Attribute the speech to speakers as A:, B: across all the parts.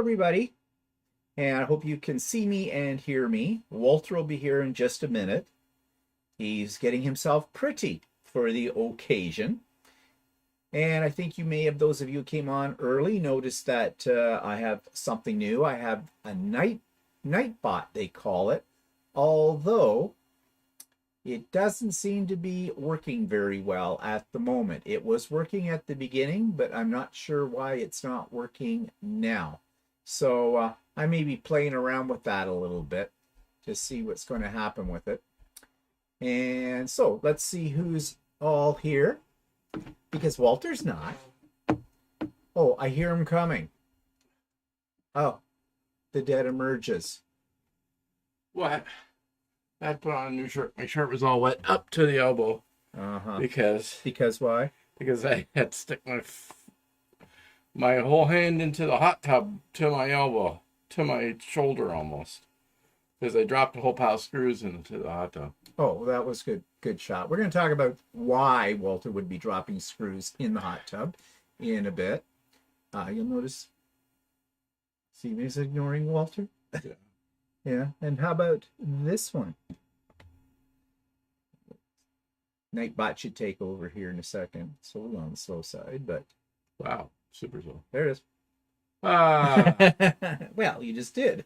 A: everybody, and I hope you can see me and hear me. Walter will be here in just a minute. He's getting himself pretty for the occasion. And I think you may have, those of you who came on early, noticed that I have something new. I have a Nightbot, they call it, although it doesn't seem to be working very well at the moment. It was working at the beginning, but I'm not sure why it's not working now. So I may be playing around with that a little bit to see what's going to happen with it. And so let's see who's all here, because Walter's not. Oh, I hear him coming. Oh, the dead emerges.
B: What? I had to put on a new shirt. My shirt was all wet up to the elbow.
A: Because why?
B: Because I had to stick my whole hand into the hot tub to my elbow, to my shoulder almost. Because I dropped a whole pile of screws into the hot tub.
A: Oh, that was good shot. We're going to talk about why Walter would be dropping screws in the hot tub in a bit. You'll notice Steve ignoring Walter.
B: Yeah.
A: Yeah, and how about this one? Nightbot should take over here in a second. It's a little on the slow side, but
B: Wow, super slow.
A: there it is.
B: Ah,
A: Well, you just did.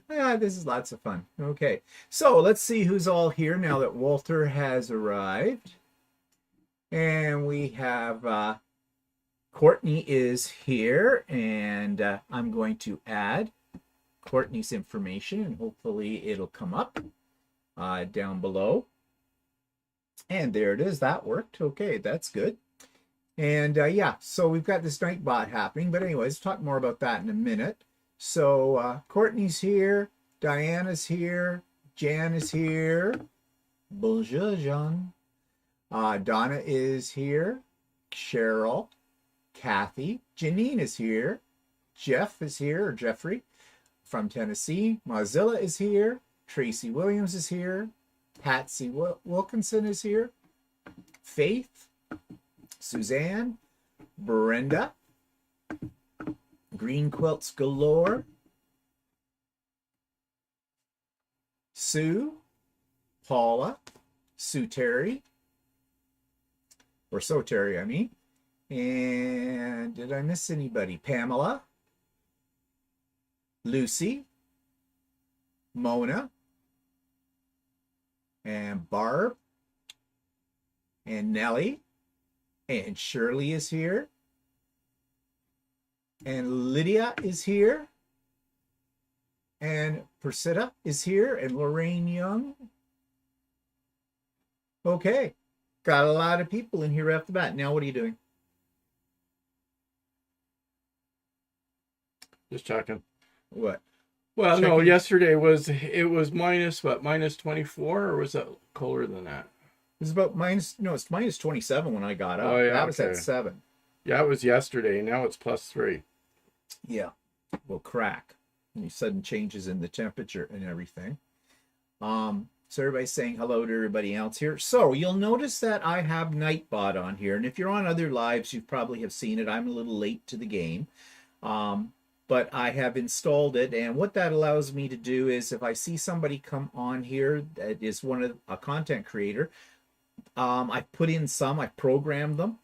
A: This is lots of fun. Okay, so let's see who's all here now that Walter has arrived. And we have Courtney is here, and I'm going to add Courtney's information, and hopefully it'll come up down below. And there it is. That worked. Okay, that's good. And yeah, so we've got this Nightbot happening. But anyways, talk more about that in a minute. So Courtney's here. Diana's here. Jan is here. Bonjour, Jean. Donna is here. Cheryl. Kathy. Janine is here. Jeff is here, or Jeffrey, from Tennessee. Mozilla is here. Tracy Williams is here. Patsy Wilkinson is here. Faith. Suzanne. Brenda. Green Quilts Galore. Sue. Paula. Sue Terry. Or So Terry, I mean. And did I miss anybody? Pamela. Lucy, Mona, and Barb, and Nellie, and Shirley is here, and Lydia is here, and Persida is here, and Lorraine Young. Okay, got a lot of people in here right off the bat. Now what are you doing?
B: just checking.
A: What?
B: Well, no,
A: Checking.
B: yesterday was minus what, minus 24, or was that colder than that?
A: It was about it's minus 27 when I got up.
B: Oh, yeah,
A: That was at
B: okay.
A: 7.
B: Yeah, it was yesterday. Now it's +3.
A: Yeah, will crack. Any sudden changes in the temperature and everything. So everybody's saying hello to everybody else here. So you'll notice that I have Nightbot on here, and if you're on other lives, you probably have seen it. I'm a little late to the game, but I have installed it, and what that allows me to do is if I see somebody come on here that is a content creator, I put in I programmed them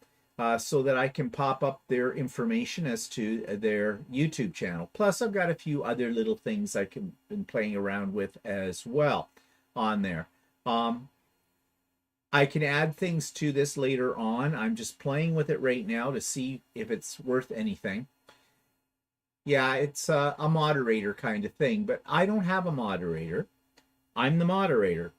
A: so that I can pop up their information as to their YouTube channel. Plus, I've got a few other little things I've been playing around with as well on there. I can add things to this later on. I'm just playing with it right now to see if it's worth anything. Yeah, it's a moderator kind of thing, but I don't have a moderator. I'm the moderator.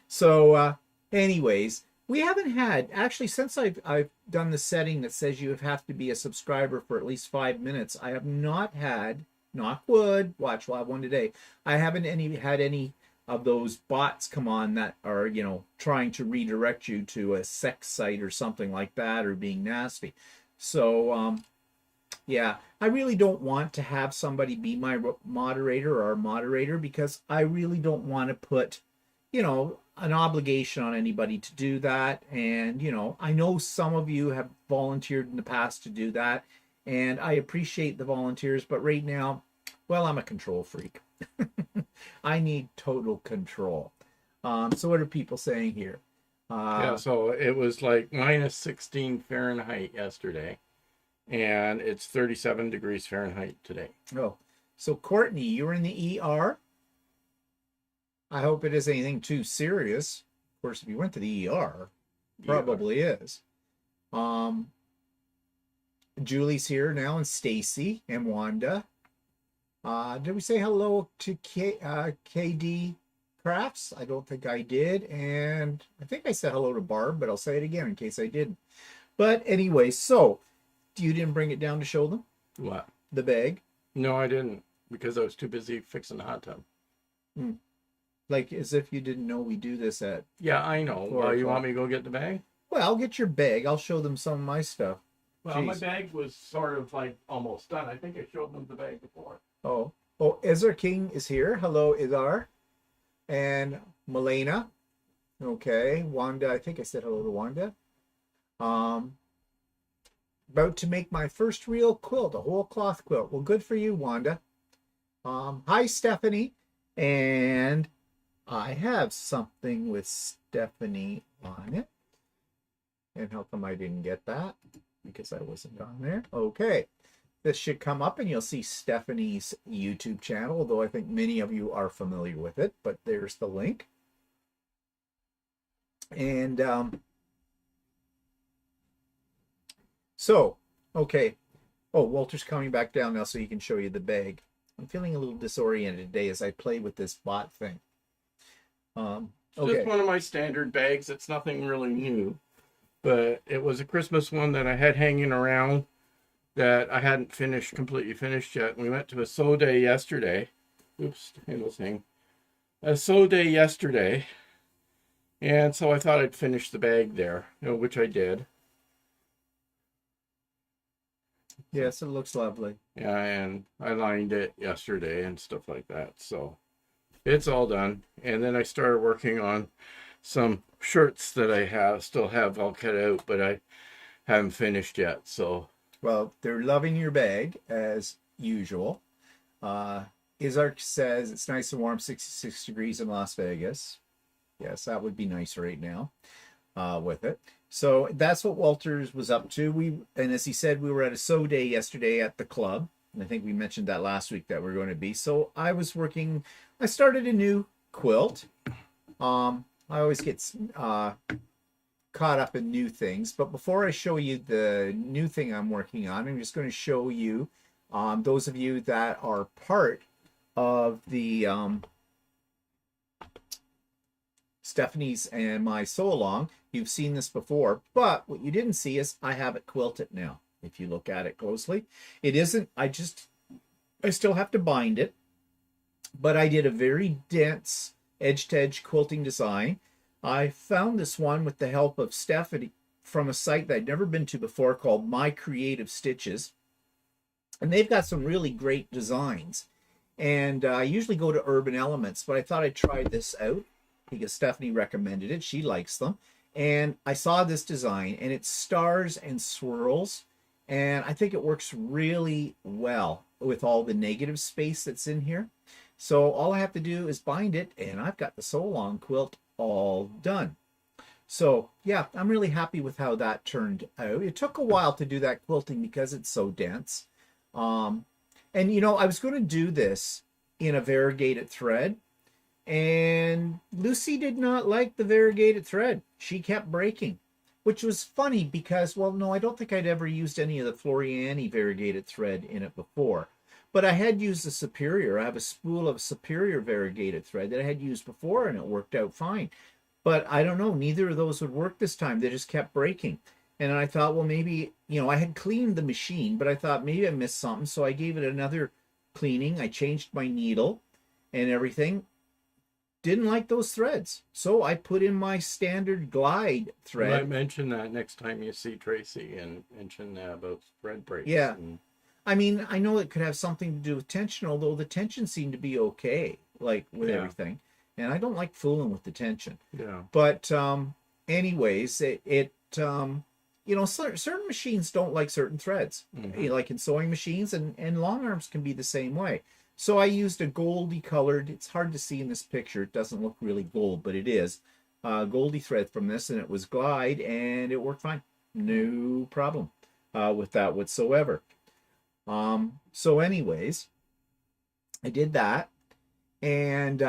A: So anyways, we haven't had, actually, since I've done the setting that says you have to be a subscriber for at least 5 minutes, I have not had, knock wood, watch, we'll have one today, I haven't had any of those bots come on that are, trying to redirect you to a sex site or something like that, or being nasty. So, yeah, I really don't want to have somebody be my moderator or our moderator, because I really don't want to put, an obligation on anybody to do that. And, I know some of you have volunteered in the past to do that. And I appreciate the volunteers, but right now, well, I'm a control freak. I need total control. So what are people saying here?
B: Yeah, so it was like minus 16 Fahrenheit yesterday, and it's 37 degrees Fahrenheit today.
A: Oh, so Courtney, you were in the ER. I hope it isn't anything too serious. Of course, if you went to the ER, probably is. Julie's here now, and Stacy and Wanda. Did we say hello to KD Crafts? I don't think I did. And I think I said hello to Barb, but I'll say it again in case I didn't. But anyway, so you didn't bring it down to show them?
B: What?
A: The bag?
B: No, I didn't, because I was too busy fixing the hot tub.
A: Like as if you didn't know we do this at...
B: Yeah, I know. Well, you want me to go get the bag?
A: Well, get your bag. I'll show them some of my stuff.
B: Well,
A: Jeez.
B: my bag was sort of like almost done. I think I showed them the bag before.
A: Oh, Izar King is here. Hello, Izar. And Milena. Okay, Wanda. I think I said hello to Wanda. About to make my first real quilt, a whole cloth quilt. Well, good for you, Wanda. Hi, Stephanie. And I have something with Stephanie on it. And how come I didn't get that? Because I wasn't on there. Okay. This should come up and you'll see Stephanie's YouTube channel, although I think many of you are familiar with it, but there's the link. And so, okay. Oh, Walter's coming back down now so he can show you the bag. I'm feeling a little disoriented today as I play with this bot thing. Okay.
B: Just one of my standard bags. It's nothing really new, but it was a Christmas one that I had hanging around that I hadn't completely finished yet. We went to a sew day yesterday. Oops, handle's hanging. A sew day yesterday. And so I thought I'd finish the bag there, which I did.
A: Yes, it looks lovely.
B: Yeah, and I lined it yesterday and stuff like that. So it's all done. And then I started working on some shirts that I still have all cut out, but I haven't finished yet. So,
A: well, they're loving your bag as usual. Izark says it's nice and warm, 66 degrees in Las Vegas. Yes, that would be nice right now with it. So that's what Walters was up to. And as he said, we were at a sew day yesterday at the club. And I think we mentioned that last week that we're going to be. So I started a new quilt. I always get caught up in new things. But before I show you the new thing I'm working on, I'm just going to show you, those of you that are part of the Stephanie's and my sew along, you've seen this before, but what you didn't see is I have it quilted now. If you look at it closely, it isn't, I still have to bind it, but I did a very dense edge-to-edge quilting design. I found this one with the help of Stephanie from a site that I'd never been to before called My Creative Stitches. And they've got some really great designs. And I usually go to Urban Elements, but I thought I'd try this out because Stephanie recommended it. She likes them. And I saw this design, and it stars and swirls. And I think it works really well with all the negative space that's in here. So all I have to do is bind it, and I've got the sew along quilt all done. So yeah, I'm really happy with how that turned out. It took a while to do that quilting because it's so dense. And you know, I was going to do this in a variegated thread, and Lucy did not like the variegated thread. She kept breaking, which was funny because, well, no, I don't think I'd ever used any of the Floriani variegated thread in it before. But I had used the Superior. I have a spool of Superior variegated thread that I had used before, and it worked out fine. But I don't know, neither of those would work this time. They just kept breaking. And I thought, well, maybe, you know, I had cleaned the machine, but I thought maybe I missed something. So I gave it another cleaning. I changed my needle and everything. Didn't like those threads. So I put in my standard glide thread.
B: You might mention that next time you see Tracy and mention about thread breaks.
A: Yeah. I mean, I know it could have something to do with tension, although the tension seemed to be okay, like with everything. And I don't like fooling with the tension.
B: Yeah.
A: But anyways, you you know, certain machines don't like certain threads. You know, like in sewing machines, and long arms can be the same way. So I used a goldy colored, it's hard to see in this picture, it doesn't look really gold, but it is, goldy thread from this, and it was glide, and it worked fine. No problem with that whatsoever. So anyways, I did that, and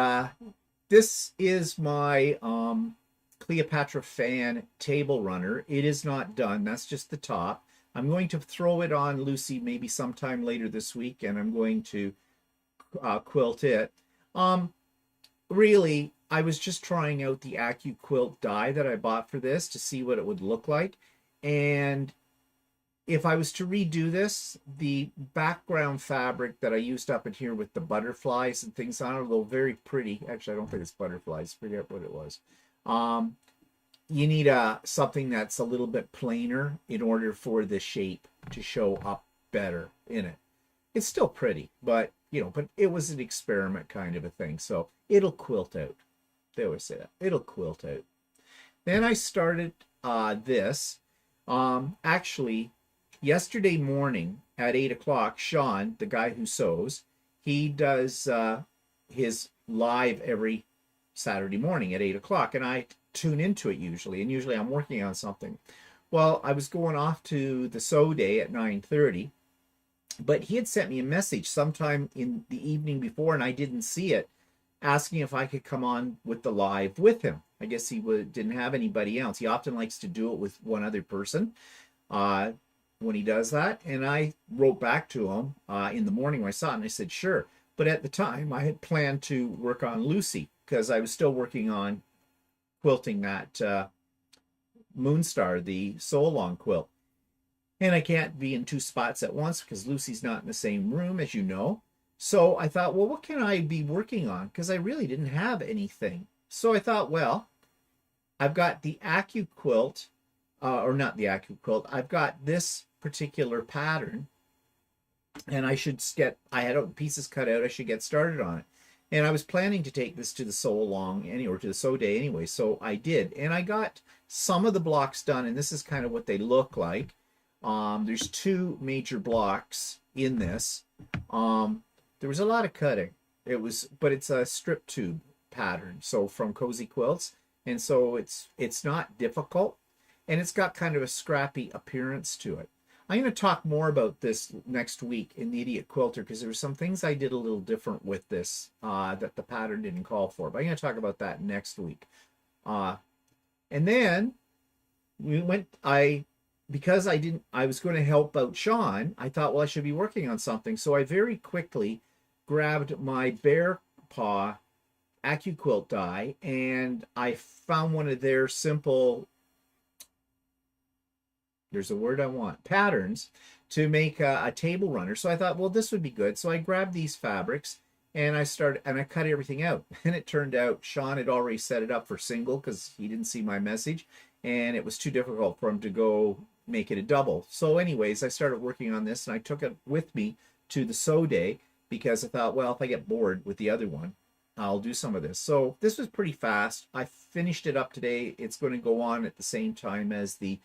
A: this is my Cleopatra fan table runner. It is not done. That's just the top. I'm going to throw it on Lucy maybe sometime later this week, and I'm going to quilt it. Really, I was just trying out the AccuQuilt die that I bought for this to see what it would look like. And if I was to redo this, the background fabric that I used up in here with the butterflies and things on it, although very pretty. Actually, I don't think it's butterflies. Forget what it was. You need something that's a little bit plainer in order for the shape to show up better in it. It's still pretty, but you know, but it was an experiment kind of a thing. So it'll quilt out. They always say that. It'll quilt out. Then I started this. Actually, yesterday morning at 8 o'clock, Sean, the guy who sews, he does his live every Saturday morning at 8 o'clock, and I tune into it usually, and usually I'm working on something. Well, I was going off to the sew day at 9:30, but he had sent me a message sometime in the evening before, and I didn't see it, asking if I could come on with the live with him. I guess he didn't have anybody else. He often likes to do it with one other person when he does that. And I wrote back to him in the morning when I saw it, and I said, sure. But at the time, I had planned to work on Lucy because I was still working on quilting that Moonstar, the sew-along quilt. And I can't be in two spots at once because Lucy's not in the same room, as you know. So I thought, well, what can I be working on? Because I really didn't have anything. So I thought, well, I've got the AccuQuilt, or not the AccuQuilt, I've got this particular pattern, and I had pieces cut out, I should get started on it. And I was planning to take this to the sew-along, or to the sew day anyway, so I did. And I got some of the blocks done, and this is kind of what they look like. There's two major blocks in this. There was a lot of cutting. But it's a strip tube pattern, so from Cozy Quilts, and so it's not difficult, and it's got kind of a scrappy appearance to it. I'm going to talk more about this next week in the Idiot Quilter because there were some things I did a little different with this that the pattern didn't call for, but I'm going to talk about that next week. And then because I was going to help out Sean, I thought, well, I should be working on something, so I very quickly grabbed my Bear Paw AccuQuilt die, and I found one of their simple, there's a word I want, patterns to make a table runner. So I thought, well, this would be good. So I grabbed these fabrics and I cut everything out. And it turned out Sean had already set it up for single because he didn't see my message, and it was too difficult for him to go make it a double. So anyways, I started working on this, and I took it with me to the sew day because I thought, well, if I get bored with the other one, I'll do some of this. So this was pretty fast. I finished it up today. It's going to go on at the same time as the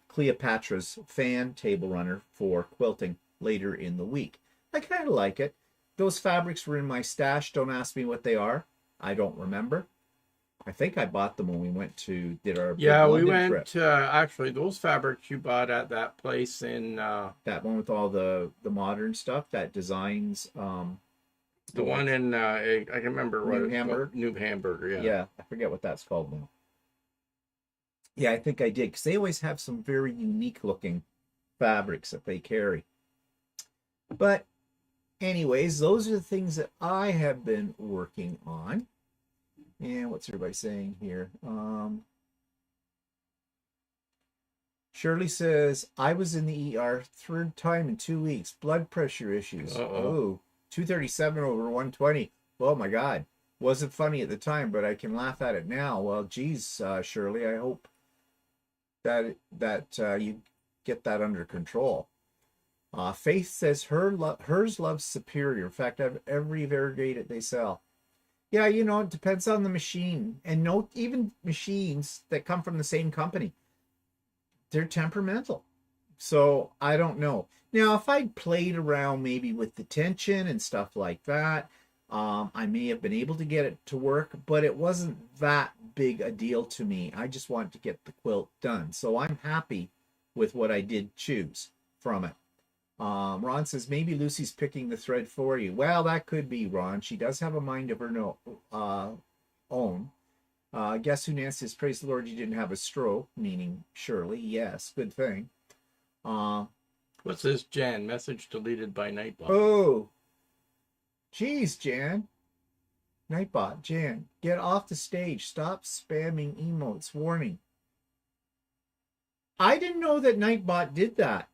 A: Cleopatra's fan table runner for quilting later in the week. I kind of like it. Those fabrics were in my stash. Don't ask me what they are. I don't remember. I think I bought them when we did our London trip.
B: Actually, those fabrics you bought at that place in
A: that one with all the modern stuff, that designs
B: the one in I can remember what
A: New Hamburg.
B: New Hamburg,
A: yeah, I forget what that's called now. Yeah, I think I did, because they always have some very unique looking fabrics that they carry. But anyways, those are the things that I have been working on. And what's everybody saying here? Shirley says, I was in the ER third time in 2 weeks. Blood pressure issues. Oh, 237 over 120. Oh my God. Wasn't funny at the time, but I can laugh at it now. Well, geez, Shirley, I hope that you get that under control. Faith says hers loves Superior. In fact, every variegated they sell. Yeah, you know, it depends on the machine, and even machines that come from the same company. they're temperamental. So I don't know. Now, if I'd played around maybe with the tension and stuff like that, I may have been able to get it to work, but it wasn't that big a deal to me. I just wanted to get the quilt done. So I'm happy with what I did choose from it. Ron says, maybe Lucy's picking the thread for you. Well, that could be, Ron. She does have a mind of her own. Guess who Nancy says, praise the Lord you didn't have a stroke, meaning Shirley. Yes, good thing.
B: What's this, Jan? Message deleted by Nightbot.
A: Oh, geez, Jan. Nightbot, Jan, get off the stage. Stop spamming emotes. Warning. I didn't know that Nightbot did that.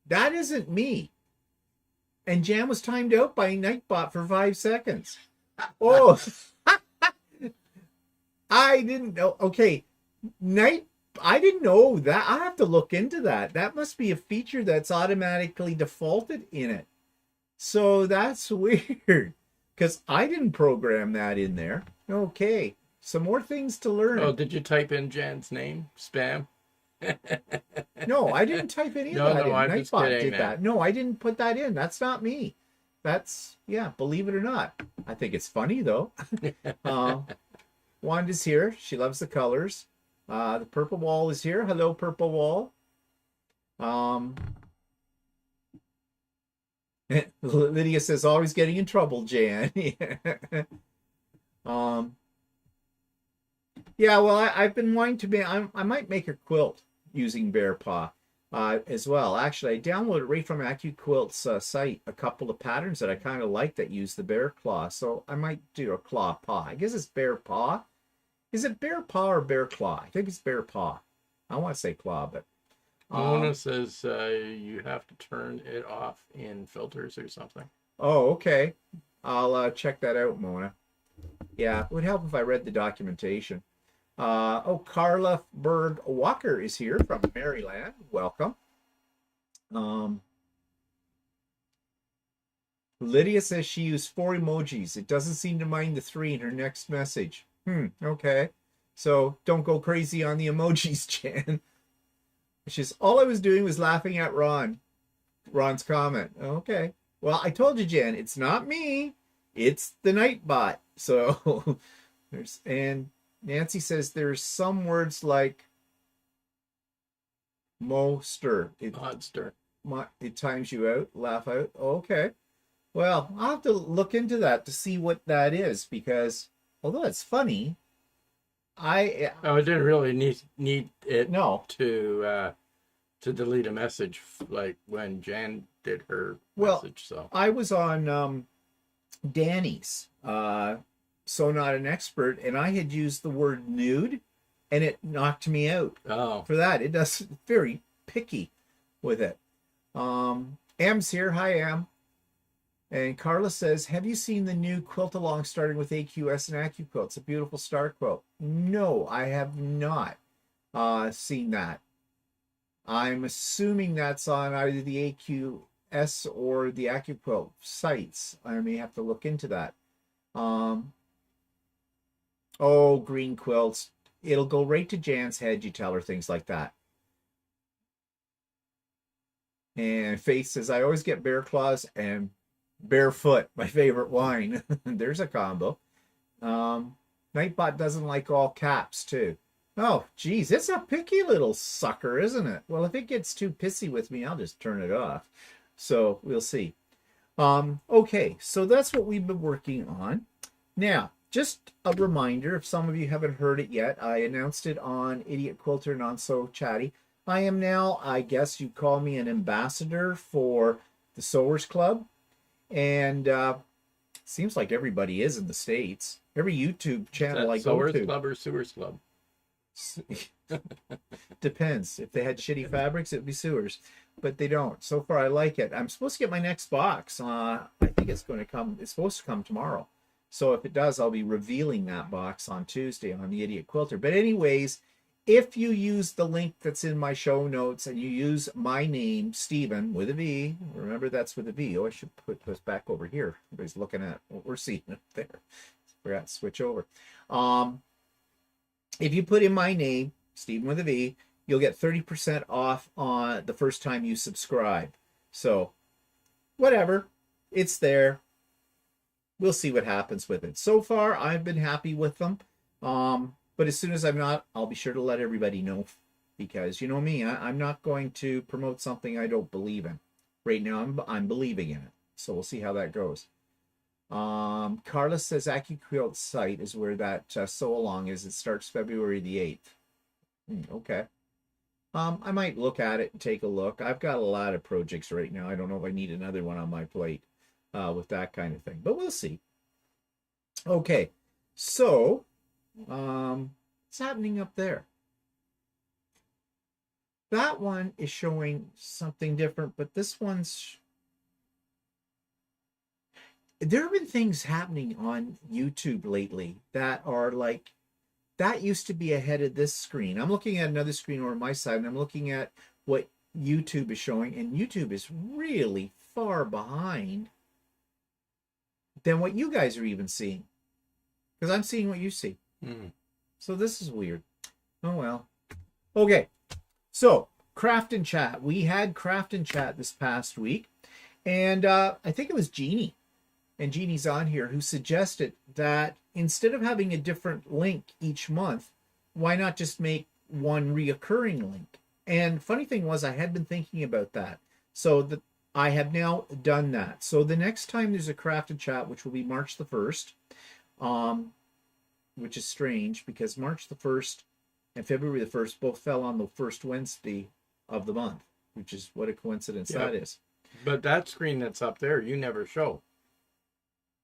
A: That isn't me. And Jan was timed out by Nightbot for 5 seconds. Oh, I didn't know. Okay, I didn't know that. I have to look into that. That must be a feature that's automatically defaulted in it. So that's weird because I didn't program that in there. Okay, some more things to learn.
B: Oh, did you type in Jan's name? Spam?
A: No, I didn't type any of that in.
B: I'm just
A: Nightbot
B: kidding,
A: did that. No, I didn't put that in. That's not me. That's, yeah, believe it or not. I think it's funny though. Wanda's here. She loves the colors. The purple wall is here. Hello, purple wall. Lydia says, always getting in trouble, Jan. Yeah, well, I've been wanting to be, I might make a quilt using bear paw as well. Actually, I downloaded right from AccuQuilt's site a couple of patterns that I kind of like that use the bear claw. So I might do a claw paw. I guess it's bear paw. Is it bear paw or bear claw? I think it's bear paw. I want to say claw, but
B: Mona says you have to turn it off in filters or something.
A: Oh, okay. I'll check that out, Mona. Yeah, it would help if I read the documentation. Oh, Carla Berg Walker is here from Maryland. Welcome. Lydia says she used 4 emojis. It doesn't seem to mind the 3 in her next message. Okay. So don't go crazy on the emojis, Jan. She's all I was doing was laughing at Ron's comment. Okay. Well, I told you, Jan, it's not me. It's the Nightbot. So and Nancy says there's some words like monster.
B: Monster.
A: It times you out, laugh out. Okay. Well, I'll have to look into that to see what that is because although it's funny,
B: I didn't really need it
A: no
B: to delete a message like when Jan did her
A: well,
B: message. So
A: I was on Dani's So Not an Expert, and I had used the word nude, and it knocked me out.
B: Oh,
A: For that, it does very picky with it. Am's here. Hi, Am. And Carla says, have you seen the new quilt along starting with AQS and AccuQuilt? It's a beautiful star quilt. No, I have not seen that. I'm assuming that's on either the AQS or the AccuQuilt sites. I may have to look into that. Oh, green quilts. It'll go right to Jan's head. You tell her things like that. And Faith says, I always get bear claws and barefoot, my favorite wine. There's a combo. Nightbot doesn't like all caps too. Oh, geez, it's a picky little sucker, isn't it? Well, if it gets too pissy with me, I'll just turn it off. So we'll see. Okay, so that's what we've been working on. Now, just a reminder, if some of you haven't heard it yet, I announced it on Idiot Quilter and on So Chatty. I am now, I guess you'd call me an ambassador for the Sewers Club. And seems like everybody is in the States. Every YouTube channel I go
B: Sewers
A: to.
B: Club or Sewers Club?
A: Depends. If they had shitty fabrics, it would be Sewers. But they don't. So far, I like it. I'm supposed to get my next box. I think it's going to come. It's supposed to come tomorrow. So if it does, I'll be revealing that box on Tuesday on the Idiot Quilter. But anyways, if you use the link that's in my show notes and you use my name, Stephen, with a V, remember that's with a V. Oh, I should put this back over here. Everybody's looking at what we're seeing up there. Forgot to switch over. If you put in my name, Stephen with a V, you'll get 30% off on the first time you subscribe. So whatever, it's there. We'll see what happens with it. So far, I've been happy with them. But as soon as I'm not, I'll be sure to let everybody know, because you know me, I'm not going to promote something I don't believe in. Right now, I'm believing in it. So we'll see how that goes. Carla says AccuQuilt site is where that sew along is. It starts February the 8th. Okay. I might look at it and take a look. I've got a lot of projects right now. I don't know if I need another one on my plate with that kind of thing, but we'll see. Okay, so what's happening up there? That one is showing something different, but this one's... There have been things happening on YouTube lately that are like, that used to be ahead of this screen. I'm looking at another screen over my side, and I'm looking at what YouTube is showing, and YouTube is really far behind than what you guys are even seeing. Because I'm seeing what you see. So this is weird. Oh well. Okay. So, Craft and Chat. We had Craft and Chat this past week. And I think it was Jeannie, and Jeannie's on here, who suggested that instead of having a different link each month, why not just make one reoccurring link? And funny thing was, I had been thinking about that. So I have now done that. So the next time there's a Craft and Chat, which will be March the 1st, which is strange because March the 1st and February the 1st both fell on the first Wednesday of the month, which is what a coincidence that is.
B: But that screen that's up there, you never show.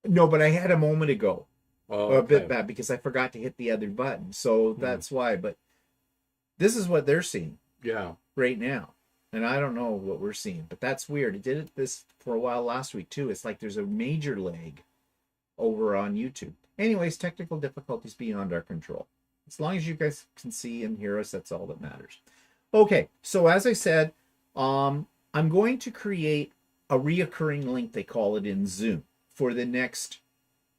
A: No, but I had a moment ago.
B: Oh,
A: A bit bad because I forgot to hit the other button. So that's why. But this is what they're seeing.
B: Yeah.
A: Right now. And I don't know what we're seeing. But that's weird. It did this for a while last week too. It's like there's a major lag over on YouTube. Anyways, technical difficulties beyond our control. As long as you guys can see and hear us, that's all that matters. Okay, so as I said, I'm going to create a reoccurring link, they call it in Zoom, for the next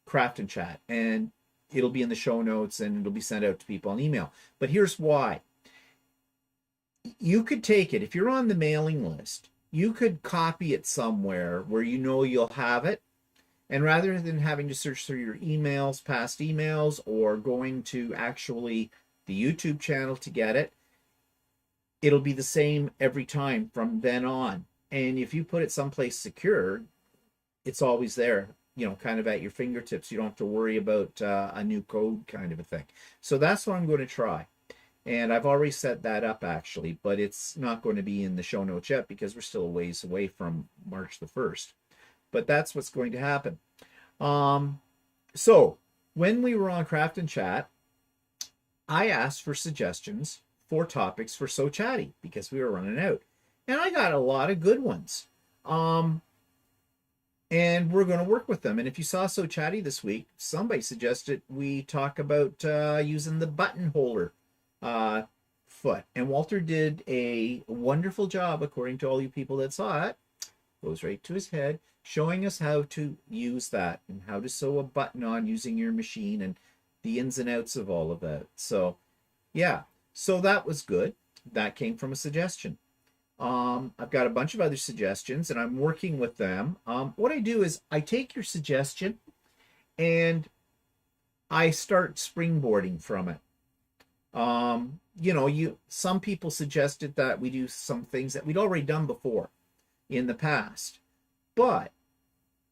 A: Craft and Chat. And it'll be in the show notes and it'll be sent out to people on email. But here's why. You could take it, if you're on the mailing list, you could copy it somewhere where you know you'll have it. And rather than having to search through your emails, past emails, or going to actually the YouTube channel to get it, it'll be the same every time from then on. And if you put it someplace secure, it's always there, you know, kind of at your fingertips. You don't have to worry about a new code kind of a thing. So that's what I'm going to try. And I've already set that up actually, but it's not going to be in the show notes yet because we're still a ways away from March the 1st. But that's what's going to happen. So when we were on Craft and Chat, I asked for suggestions for topics for So Chatty because we were running out. And I got a lot of good ones. And we're going to work with them. And if you saw So Chatty this week, somebody suggested we talk about using the button holder foot. And Walter did a wonderful job, according to all you people that saw it. Goes right to his head, showing us how to use that and how to sew a button on using your machine and the ins and outs of all of that. So, yeah. So that was good. That came from a suggestion. I've got a bunch of other suggestions and I'm working with them. What I do is I take your suggestion and I start springboarding from it. You know, some people suggested that we do some things that we'd already done before in the past, but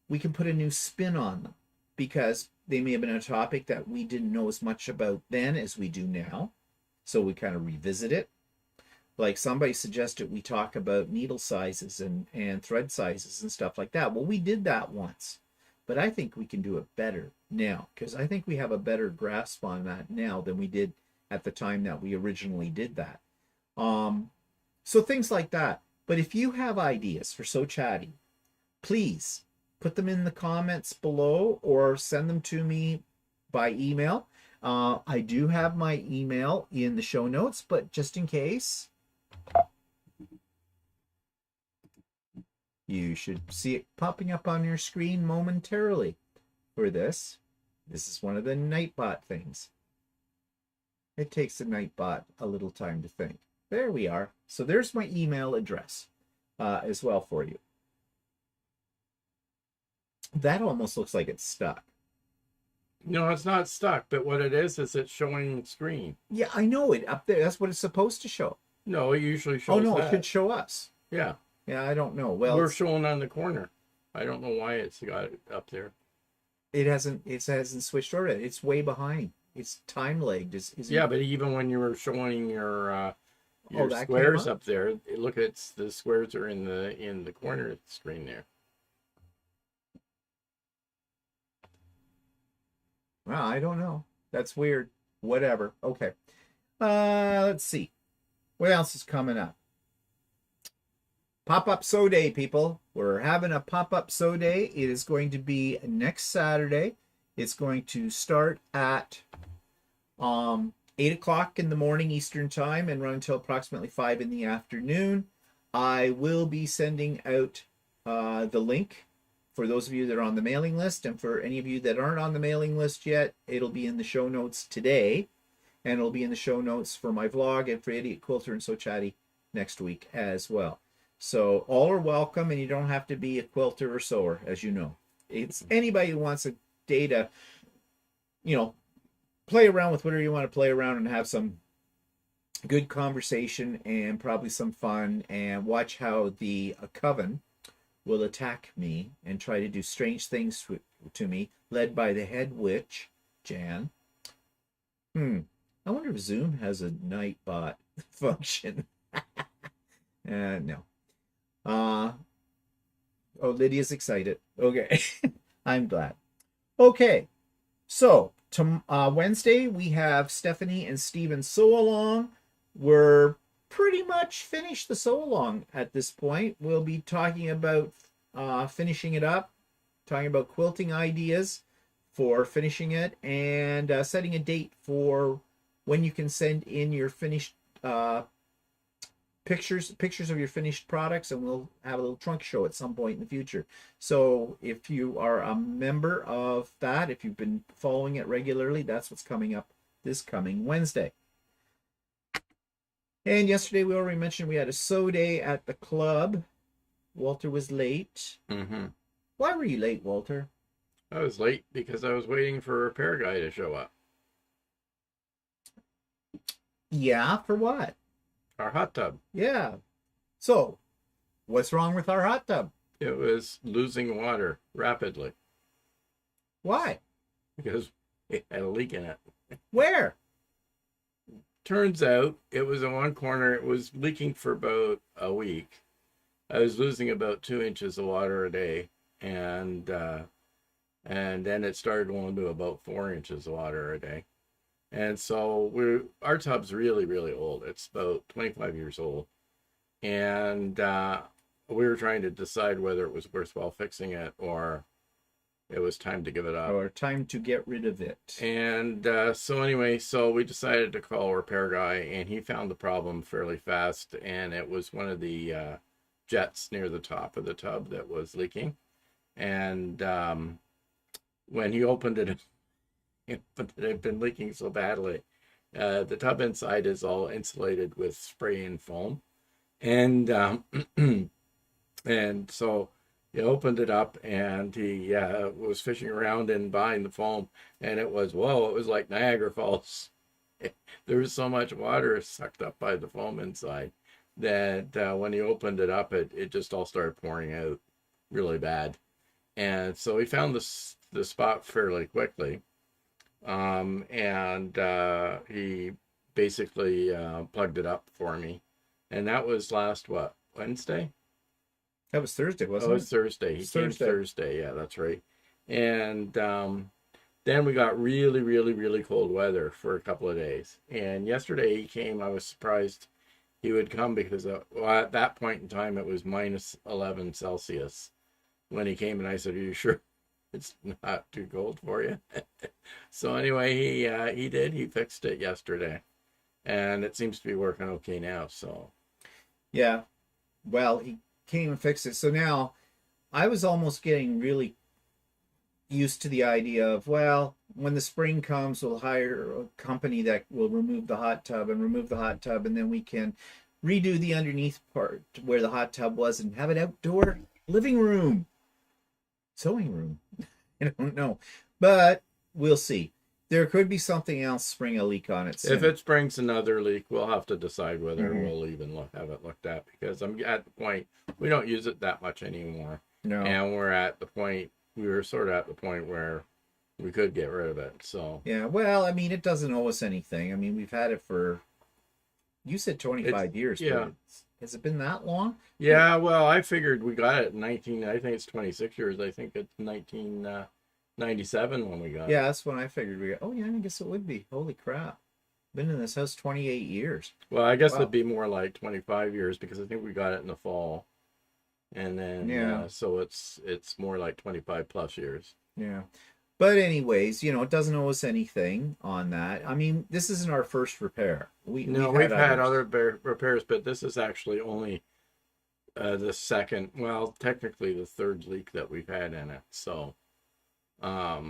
A: we can put a new spin on them because they may have been a topic that we didn't know as much about then as we do now. So we kind of revisit it. Like somebody suggested we talk about needle sizes and thread sizes and stuff like that. Well, we did that once, but I think we can do it better now because I think we have a better grasp on that now than we did at the time that we originally did that. So things like that. But if you have ideas for So Chatty, please put them in the comments below or send them to me by email. I do have my email in the show notes, but just in case, you should see it popping up on your screen momentarily for this. This is one of the Nightbot things. It takes the Nightbot a little time to think. There we are. So there's my email address as well for you. That almost looks like it's stuck.
B: No, it's not stuck, but what it is it's showing screen.
A: Yeah, I know it up there. That's what it's supposed to show.
B: No, it usually shows
A: Oh no,
B: that.
A: it should show us.
B: Yeah.
A: Yeah, I don't know. Well,
B: We're showing on the corner. I don't know why it's got it up there.
A: it hasn't switched over. It's way behind. It's time lagged.
B: Yeah, but even when you were showing your squares up there, look at the squares are in the corner of the screen there.
A: Well, I don't know. That's weird. Whatever. Okay. Let's see. What else is coming up? Pop-up sew day, people. We're having a pop-up sew day. It is going to be next Saturday. It's going to start at 8 o'clock in the morning Eastern time and run until approximately 5 in the afternoon. I will be sending out the link for those of you that are on the mailing list, and for any of you that aren't on the mailing list yet, it'll be in the show notes today, and it'll be in the show notes for my vlog and for Idiot Quilter and So Chatty next week as well. So all are welcome, and you don't have to be a quilter or sewer, as you know. It's anybody who wants a day to, play around with whatever you want to play around and have some good conversation and probably some fun, and watch how the coven will attack me and try to do strange things to me, led by the head witch, Jan. I wonder if Zoom has a Nightbot function. No. Oh, Lydia's excited. Okay. I'm glad. Okay. So, Wednesday, we have Stephanie and Steven sew along. We're pretty much finished the sew along at this point. We'll be talking about finishing it up, talking about quilting ideas for finishing it, and setting a date for when you can send in your finished pictures of your finished products, and we'll have a little trunk show at some point in the future. So if you are a member of that, if you've been following it regularly, that's what's coming up this coming Wednesday. And yesterday we already mentioned we had a sew day at the club. Walter was late.
B: Mm-hmm.
A: Why were you late, Walter?
B: I was late because I was waiting for a repair guy to show up.
A: Yeah, for what?
B: Our hot tub.
A: Yeah. So, what's wrong with our hot tub?
B: It was losing water rapidly.
A: Why?
B: Because it had a leak in it.
A: Where?
B: Turns out it was in one corner. It was leaking for about a week. I was losing about 2 inches of water a day, and then it started going to about 4 inches of water a day. And so our tub's really, really old. It's about 25 years old, and we were trying to decide whether it was worthwhile fixing it or it was time to give it up.
A: Or time to get rid of it.
B: And so we decided to call a repair guy, and he found the problem fairly fast, and it was one of the jets near the top of the tub that was leaking. And when he opened it, it had been leaking so badly. The tub inside is all insulated with spray and foam. And and so he opened it up, and he was fishing around and buying the foam, and it was like Niagara Falls. There was so much water sucked up by the foam inside that when he opened it up, it just all started pouring out really bad. And so he found the spot fairly quickly, and he basically plugged it up for me. And that was last, Wednesday?
A: That was Thursday, wasn't it?
B: It was Thursday. He came Thursday. Yeah, that's right. And then we got really, really, really cold weather for a couple of days. And yesterday he came. I was surprised he would come because at that point in time it was minus 11 Celsius when he came. And I said, "Are you sure it's not too cold for you?" So anyway, he did. He fixed it yesterday, and it seems to be working okay now. So
A: yeah, well, he came and fixed it. So now I was almost getting really used to the idea of, well, when the spring comes, we'll hire a company that will remove the hot tub, and then we can redo the underneath part where the hot tub was and have an outdoor living room, sewing room. I don't know, but we'll see. There could be something else spring a leak on it soon.
B: If it springs another leak, we'll have to decide whether we'll even have it looked at, because I'm at the point we don't use it that much anymore.
A: No.
B: And we were sort of at the point where we could get rid of it. So
A: yeah, well, I mean, it doesn't owe us anything. I mean, we've had it for, you said 25 years.
B: Yeah.
A: But has it been that long?
B: Yeah, well, I figured we got it in I think it's 26 years. I think it's 1997 when we got it.
A: Yeah, that's when I figured we got. Oh, yeah, I guess it would be. Holy crap. Been in this house 28 years.
B: Well, I guess it'd be more like 25 years, because I think we got it in the fall. And then, so it's more like 25 plus years.
A: Yeah. But anyways, it doesn't owe us anything on that. I mean, this isn't our first repair. We've had
B: other repairs, but this is actually only the second, well, technically the third leak that we've had in it. So, yeah,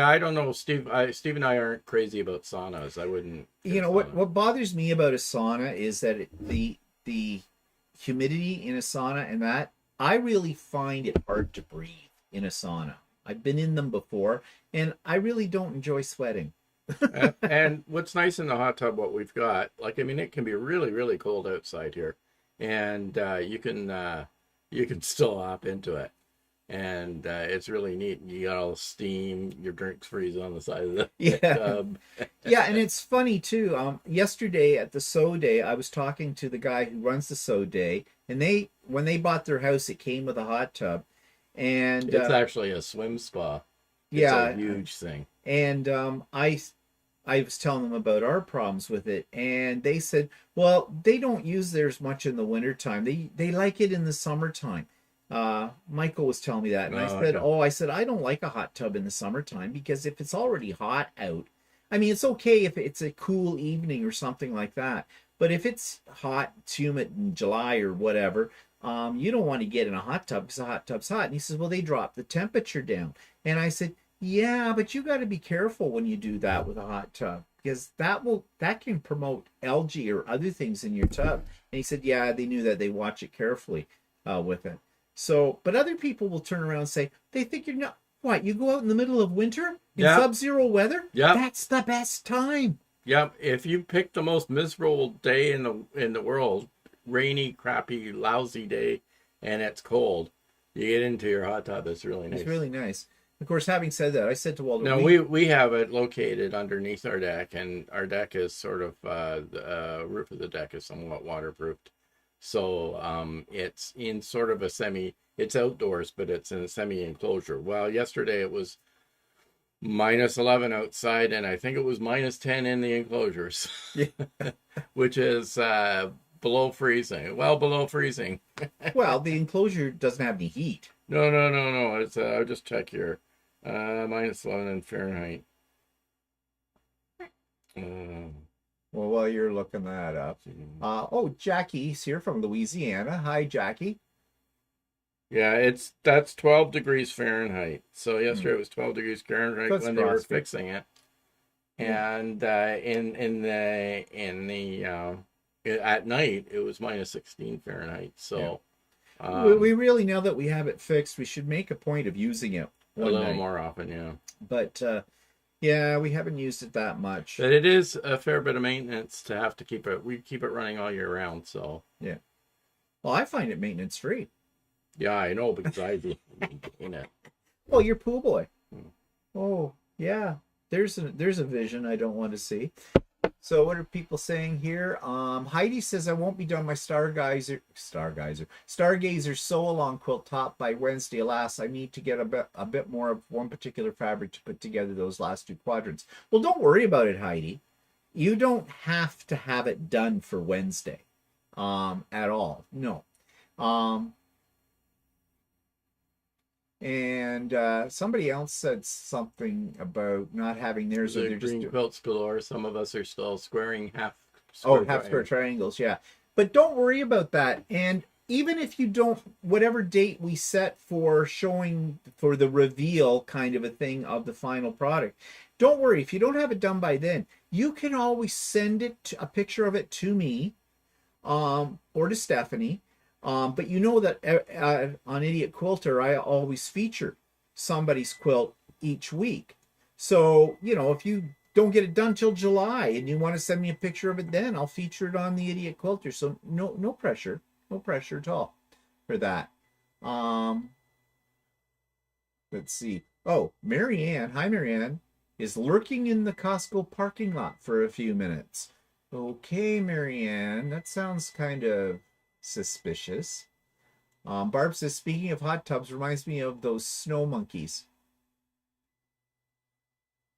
B: I don't know. Steve and I aren't crazy about saunas. I wouldn't.
A: What bothers me about a sauna is that the humidity in a sauna, and that I really find it hard to breathe in a sauna. I've been in them before, and I really don't enjoy sweating.
B: and what's nice in the hot tub, what we've got, like, I mean, it can be really, really cold outside here, and you can still hop into it, and it's really neat. You got all the steam, your drinks freeze on the side of the tub.
A: Yeah, and it's funny too. Yesterday at the Sew Day, I was talking to the guy who runs the Sew Day, and when they bought their house, it came with a hot tub. And
B: it's actually a swim spa. It's a huge thing. And
A: I was telling them about our problems with it, and they said, well, they don't use theirs much in the wintertime. They like it in the summertime. Michael was telling me that, and I said, I don't like a hot tub in the summertime, because if it's already hot out, I mean, it's okay if it's a cool evening or something like that, but if it's hot, it's humid in July or whatever, you don't want to get in a hot tub because the hot tub's hot. And he says, well, they drop the temperature down. And I said, yeah, but you got to be careful when you do that with a hot tub, because that can promote algae or other things in your tub. And he said, yeah, they knew that. They watch it carefully with it. So, but other people will turn around and say, they think you're not, what, you go out in the middle of winter in sub-zero weather?
B: Yeah.
A: That's the best time.
B: Yep. If you pick the most miserable day in the world, rainy, crappy, lousy day, and it's cold, you get into your hot tub. It's really nice.
A: It's really nice. Of course, having said that, I said to Walter,
B: no, we have it located underneath our deck, and our deck is sort of the roof of the deck is somewhat waterproofed, so it's in sort of it's outdoors, but it's in a semi enclosure. Well, yesterday it was -11 outside, and I think it was -10 in the enclosures, which is below freezing. Well, below freezing.
A: Well, the enclosure doesn't have any heat.
B: No. It's I'll just check here. -11 in Fahrenheit.
A: Well, while you're looking that up, Jackie's here from Louisiana. Hi, Jackie.
B: Yeah, that's 12 degrees Fahrenheit. So yesterday it was 12 degrees Fahrenheit when they were fixing it, and at night it was -16 Fahrenheit. So
A: we really, now that we have it fixed, we should make a point of using it
B: a little more often. Yeah,
A: but we haven't used it that much.
B: But it is a fair bit of maintenance to have to keep it. We keep it running all year round. So
A: yeah. Well, I find it maintenance free.
B: Yeah, I know, because I do in it.
A: Well, you're pool boy. Oh yeah, there's a vision I don't want to see. So what are people saying here? Heidi says, I won't be done my Stargazer sew along quilt top by Wednesday. Alas, I need to get a bit more of one particular fabric to put together those last two quadrants. Well, don't worry about it, Heidi. You don't have to have it done for Wednesday at all. No. And somebody else said something about not having theirs.
B: The green quilts galore. Some of us are still squaring half
A: square triangles. Yeah, but don't worry about that. And even if you don't, whatever date we set for showing for the reveal kind of a thing of the final product, don't worry. If you don't have it done by then, you can always send a picture of it to me, or to Stephanie. But you know that on Idiot Quilter, I always feature somebody's quilt each week. So, you know, if you don't get it done till July and you want to send me a picture of it then, I'll feature it on the Idiot Quilter. So no pressure. No pressure at all for that. Let's see. Oh, Marianne. Hi, Marianne. Is lurking in the Costco parking lot for a few minutes. Okay, Marianne. That sounds kind of suspicious. Barb says, speaking of hot tubs, reminds me of those snow monkeys.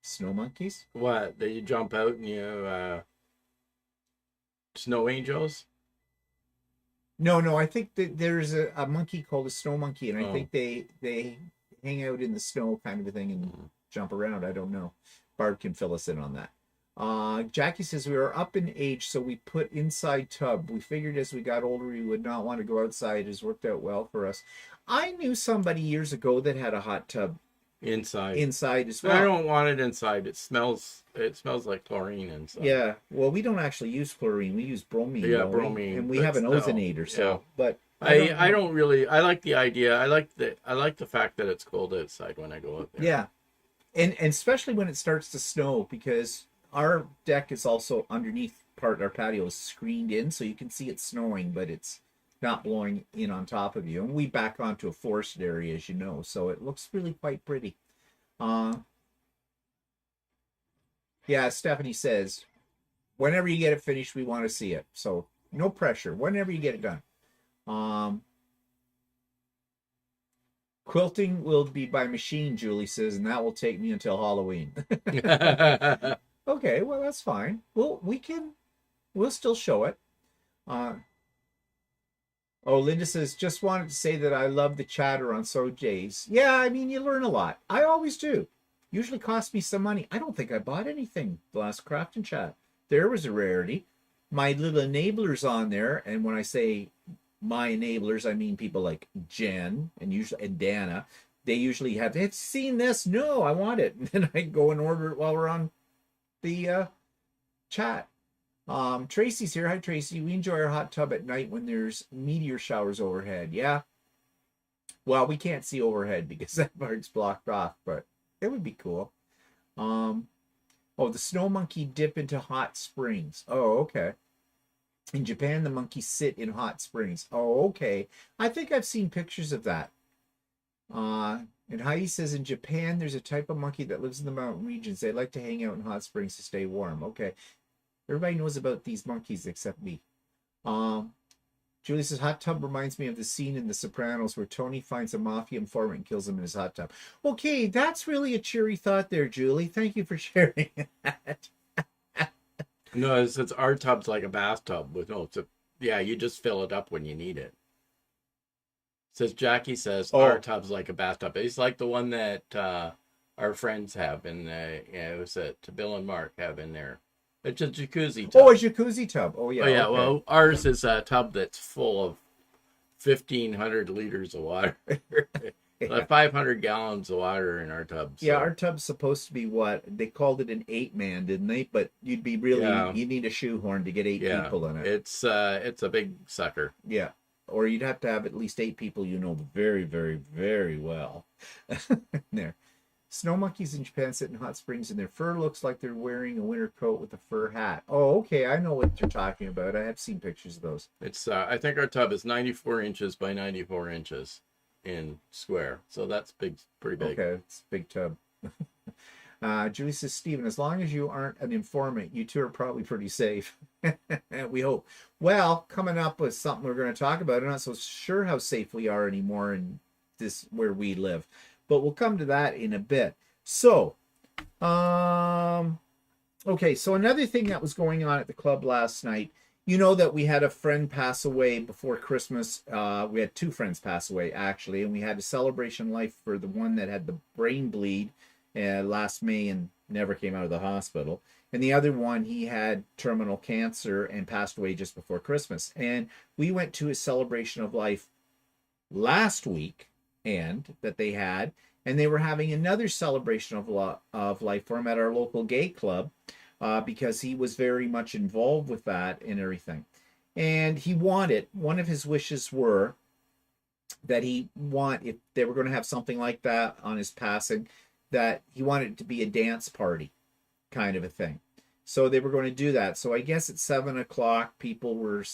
A: Snow monkeys?
B: What? That you jump out and you snow angels?
A: No. I think that there's a monkey called a snow monkey, and I
B: Oh.
A: think they hang out in the snow kind of a thing and jump around. I don't know. Barb can fill us in on that. Jackie says we are up in age, so we put inside tub. We figured as we got older, we would not want to go outside. It has worked out well for us. I knew somebody years ago that had a hot tub
B: Inside.
A: inside as
B: I
A: well.
B: don't want it inside. It smells like chlorine inside.
A: Yeah, well, we don't actually use chlorine. We use bromine.
B: Yeah,
A: don't we?
B: bromine,
A: and we
B: but
A: have an
B: still,
A: ozonator. So,
B: yeah.
A: but
B: I don't really. I like the idea. I like the fact that it's cold outside when I go out there.
A: Yeah, and especially when it starts to snow, because our deck is also underneath part of our patio is screened in, so you can see it snowing, but it's not blowing in on top of you. And we back onto a forested area, as you know, so it looks really quite pretty. Yeah, Stephanie says, whenever you get it finished, we want to see it. So no pressure. Whenever you get it done. Quilting will be by machine, Julie says, and that will take me until Halloween. Okay, well that's fine. We'll still show it. Oh, Linda says, just wanted to say that I love the chatter on So days. Yeah, I mean, you learn a lot. I always do. Usually costs me some money. I don't think I bought anything the last craft and chat. There was a rarity. My little enablers on there, and when I say my enablers, I mean people like Jen and Dana. They usually have seen this. No, I want it. And then I go and order it while we're on the chat. Tracy's here. Hi, Tracy. We enjoy our hot tub at night when there's meteor showers overhead. Yeah. Well, we can't see overhead because that part's blocked off, but it would be cool. Oh, the snow monkey dip into hot springs. Oh, okay. In Japan, the monkeys sit in hot springs. Oh, okay. I think I've seen pictures of that. And Heidi says in Japan, there's a type of monkey that lives in the mountain regions. They like to hang out in hot springs to stay warm. Okay. Everybody knows about these monkeys except me. Julie says, hot tub reminds me of the scene in The Sopranos where Tony finds a mafia informant and kills him in his hot tub. Okay, that's really a cheery thought there, Julie. Thank you for sharing that.
B: No, it's our tub's like a bathtub with no. Yeah, you just fill it up when you need it. Says Jackie says our tub's like a bathtub. It's like the one that our friends have in the. Yeah, it was that Bill and Mark have in there. It's a jacuzzi tub.
A: Oh, a jacuzzi tub. Oh yeah.
B: Oh yeah.
A: Okay.
B: Well, ours is a tub that's full of 1,500 liters of water. Like 500 gallons of water in our tub. So.
A: Yeah, our tub's supposed to be what they called it an 8-man, didn't they? But you'd be really you need a shoehorn to get 8 people in it.
B: It's a big sucker.
A: Yeah, or you'd have to have at least 8 people you know very, very, very well. There, snow monkeys in Japan sit in hot springs, and their fur looks like they're wearing a winter coat with a fur hat. Oh, okay, I know what you're talking about. I have seen pictures of those.
B: It's I think our tub is 94 inches by 94 inches. In square, so that's big, pretty big.
A: Okay, it's a big tub. Julie says, Stephen, as long as you aren't an informant, you two are probably pretty safe. We hope. Well, coming up with something we're going to talk about. I'm not so sure how safe we are anymore in this where we live, but we'll come to that in a bit. So, okay. So another thing that was going on at the club last night. You know that we had a friend pass away before Christmas. We had 2 friends pass away, actually, and we had a celebration life for the one that had the brain bleed last May and never came out of the hospital. And the other one, he had terminal cancer and passed away just before Christmas. And we went to his celebration of life last week, and that they had, and they were having another celebration of life for him at our local gay club. Because he was very much involved with that and everything. And he wanted, one of his wishes were that if they were going to have something like that on his passing, that he wanted it to be a dance party kind of a thing. So they were going to do that. So I guess at 7 o'clock, people were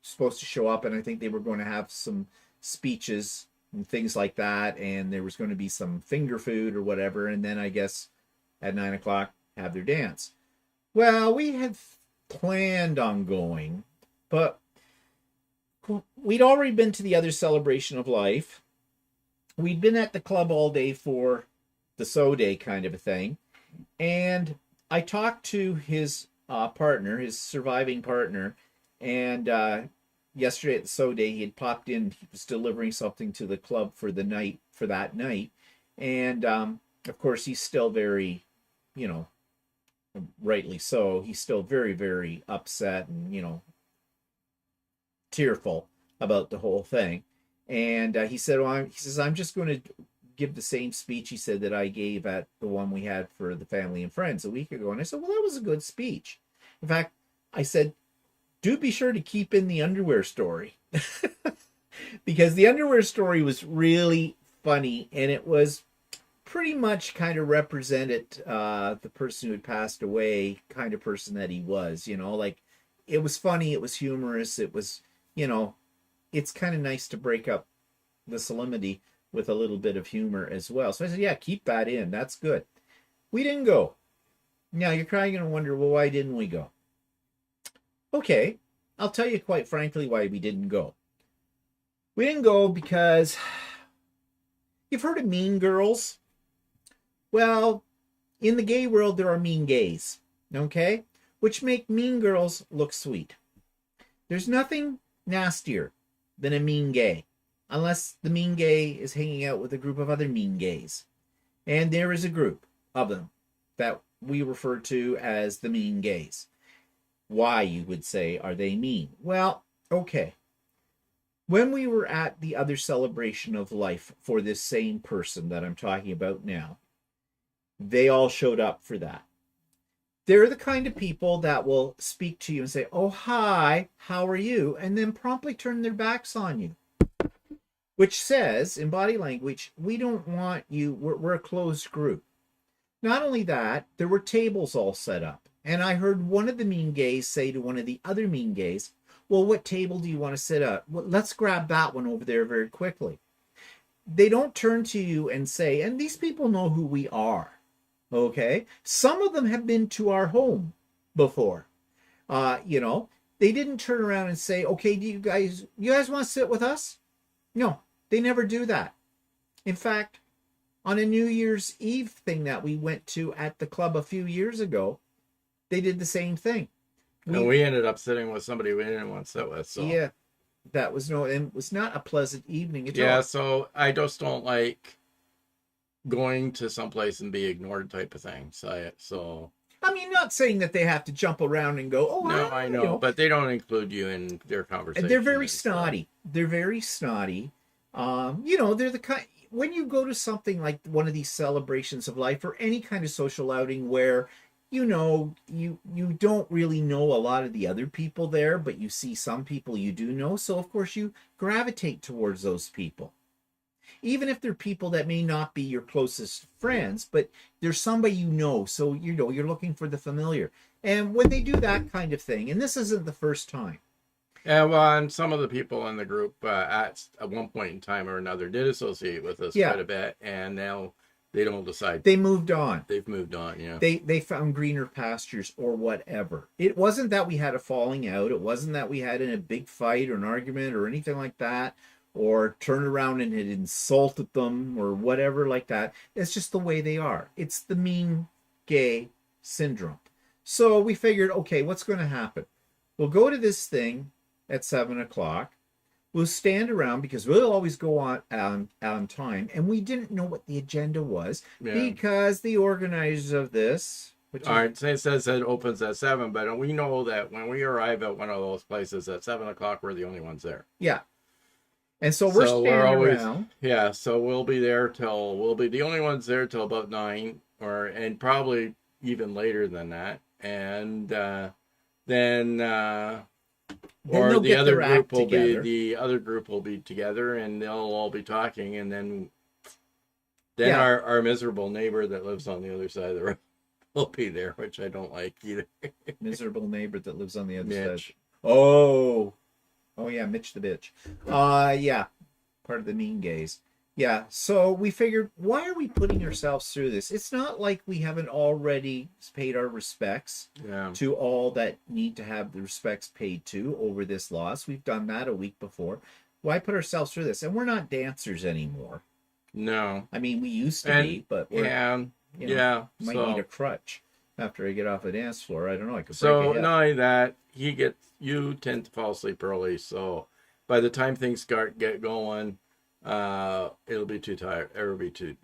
A: supposed to show up, and I think they were going to have some speeches and things like that, and there was going to be some finger food or whatever, and then I guess at 9 o'clock have their dance. Well, we had planned on going, but we'd already been to the other celebration of life. We'd been at the club all day for the so day kind of a thing, and I talked to his partner, his surviving partner, and yesterday at the so day he had popped in. He was delivering something to the club for the night, for that night, and of course he's still very, rightly so, he's still very, very upset and tearful about the whole thing. And he said, I'm just going to give the same speech, he said, that I gave at the one we had for the family and friends a week ago. And I said, well, that was a good speech. In fact, I said, do be sure to keep in the underwear story. Because the underwear story was really funny, and it was pretty much kind of represented the person who had passed away, kind of person that he was, like, it was funny, it was humorous, it was, it's kind of nice to break up the solemnity with a little bit of humor as well. So I said, yeah, keep that in. That's good. We didn't go. Now, you're probably going to wonder, well, why didn't we go? Okay, I'll tell you quite frankly why we didn't go. We didn't go because you've heard of Mean Girls. Well, in the gay world, there are mean gays, okay? Which make mean girls look sweet. There's nothing nastier than a mean gay, unless the mean gay is hanging out with a group of other mean gays. And there is a group of them that we refer to as the mean gays. Why, you would say, are they mean? Well, okay. When we were at the other celebration of life for this same person that I'm talking about now, they all showed up for that. They're the kind of people that will speak to you and say, oh, hi, how are you? And then promptly turn their backs on you. Which says, in body language, we don't want you, we're a closed group. Not only that, there were tables all set up. And I heard one of the mean gays say to one of the other mean gays, well, what table do you want to sit at? Well, let's grab that one over there very quickly. They don't turn to you and say, and these people know who we are. Okay, some of them have been to our home before. They didn't turn around and say, okay, do you guys want to sit with us? No, they never do that. In fact, on a New Year's Eve thing that we went to at the club a few years ago, they did the same thing.
B: We ended up sitting with somebody we didn't want to sit with. So.
A: Yeah, it was not a pleasant evening at all.
B: Yeah, so I just don't like going to someplace and be ignored type of thing. So
A: I mean, not saying that they have to jump around and go, oh,
B: no, I know, but they don't include you in their conversation.
A: They're very snotty. They're very snotty. They're the kind, when you go to something like one of these celebrations of life or any kind of social outing where, you don't really know a lot of the other people there, but you see some people you do know. So, of course, you gravitate towards those people. Even if they're people that may not be your closest friends, but there's somebody so you're looking for the familiar. And when they do that kind of thing, and this isn't the first time.
B: Yeah, well, and some of the people in the group at one point in time or another did associate with us quite a bit, and now they don't decide.
A: They moved on.
B: They've moved on, yeah.
A: They found greener pastures or whatever. It wasn't that we had a falling out. It wasn't that we had a big fight or an argument or anything like that, or turned around and had insulted them or whatever like that. It's just the way they are. It's the mean gay syndrome. So we figured, okay, what's going to happen? We'll go to this thing at 7 o'clock. We'll stand around because we'll always go on time. And we didn't know what the agenda was because the organizers of this...
B: All right, it says it opens at 7, but we know that when we arrive at one of those places at 7 o'clock, we're the only ones there.
A: Yeah. And so we're standing around.
B: Yeah, so we'll be the only ones there till about 9, and probably even later than that. And then
A: Then
B: Or
A: they'll
B: the
A: get
B: other
A: their act
B: group will
A: together.
B: be together, and they'll all be talking, and then
A: Yeah.
B: our miserable neighbor that lives on the other side of the road will be there, which I don't like either.
A: Miserable neighbor that lives on the other side.
B: Mitch.
A: Oh. Oh yeah, Mitch the bitch. Yeah. Part of the mean gays. Yeah, so we figured, why are we putting ourselves through this? It's not like we haven't already paid our respects
B: Yeah.
A: to all that need to have the respects paid to over this loss. We've done that a week before. Why put ourselves through this? And we're not dancers anymore.
B: No.
A: I mean, we used to
B: And
A: be, but we're,
B: yeah,
A: you know,
B: yeah.
A: might
B: So
A: need a crutch after I get off the dance floor. I don't know. I could break
B: so
A: a hip.
B: not only that, you tend to fall asleep early, so by the time things get going, it'll be too tired. It'll be too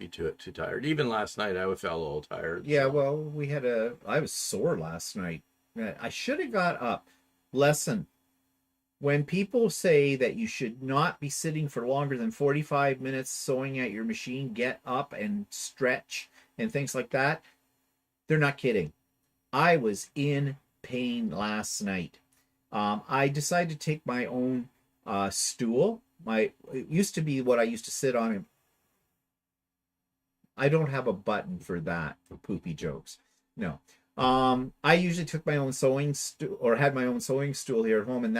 B: tired. Even last night, I felt a little tired.
A: Yeah,
B: So.
A: well, I was sore last night. I should have got up. Lesson. When people say that you should not be sitting for longer than 45 minutes sewing at your machine, get up and stretch and things like that, they're not kidding. I was in pain last night. I decided to take my own stool. It used to be what I used to sit on. I don't have a button for that, for poopy jokes. No. I usually took my own sewing stool, or had my own sewing stool here at home, and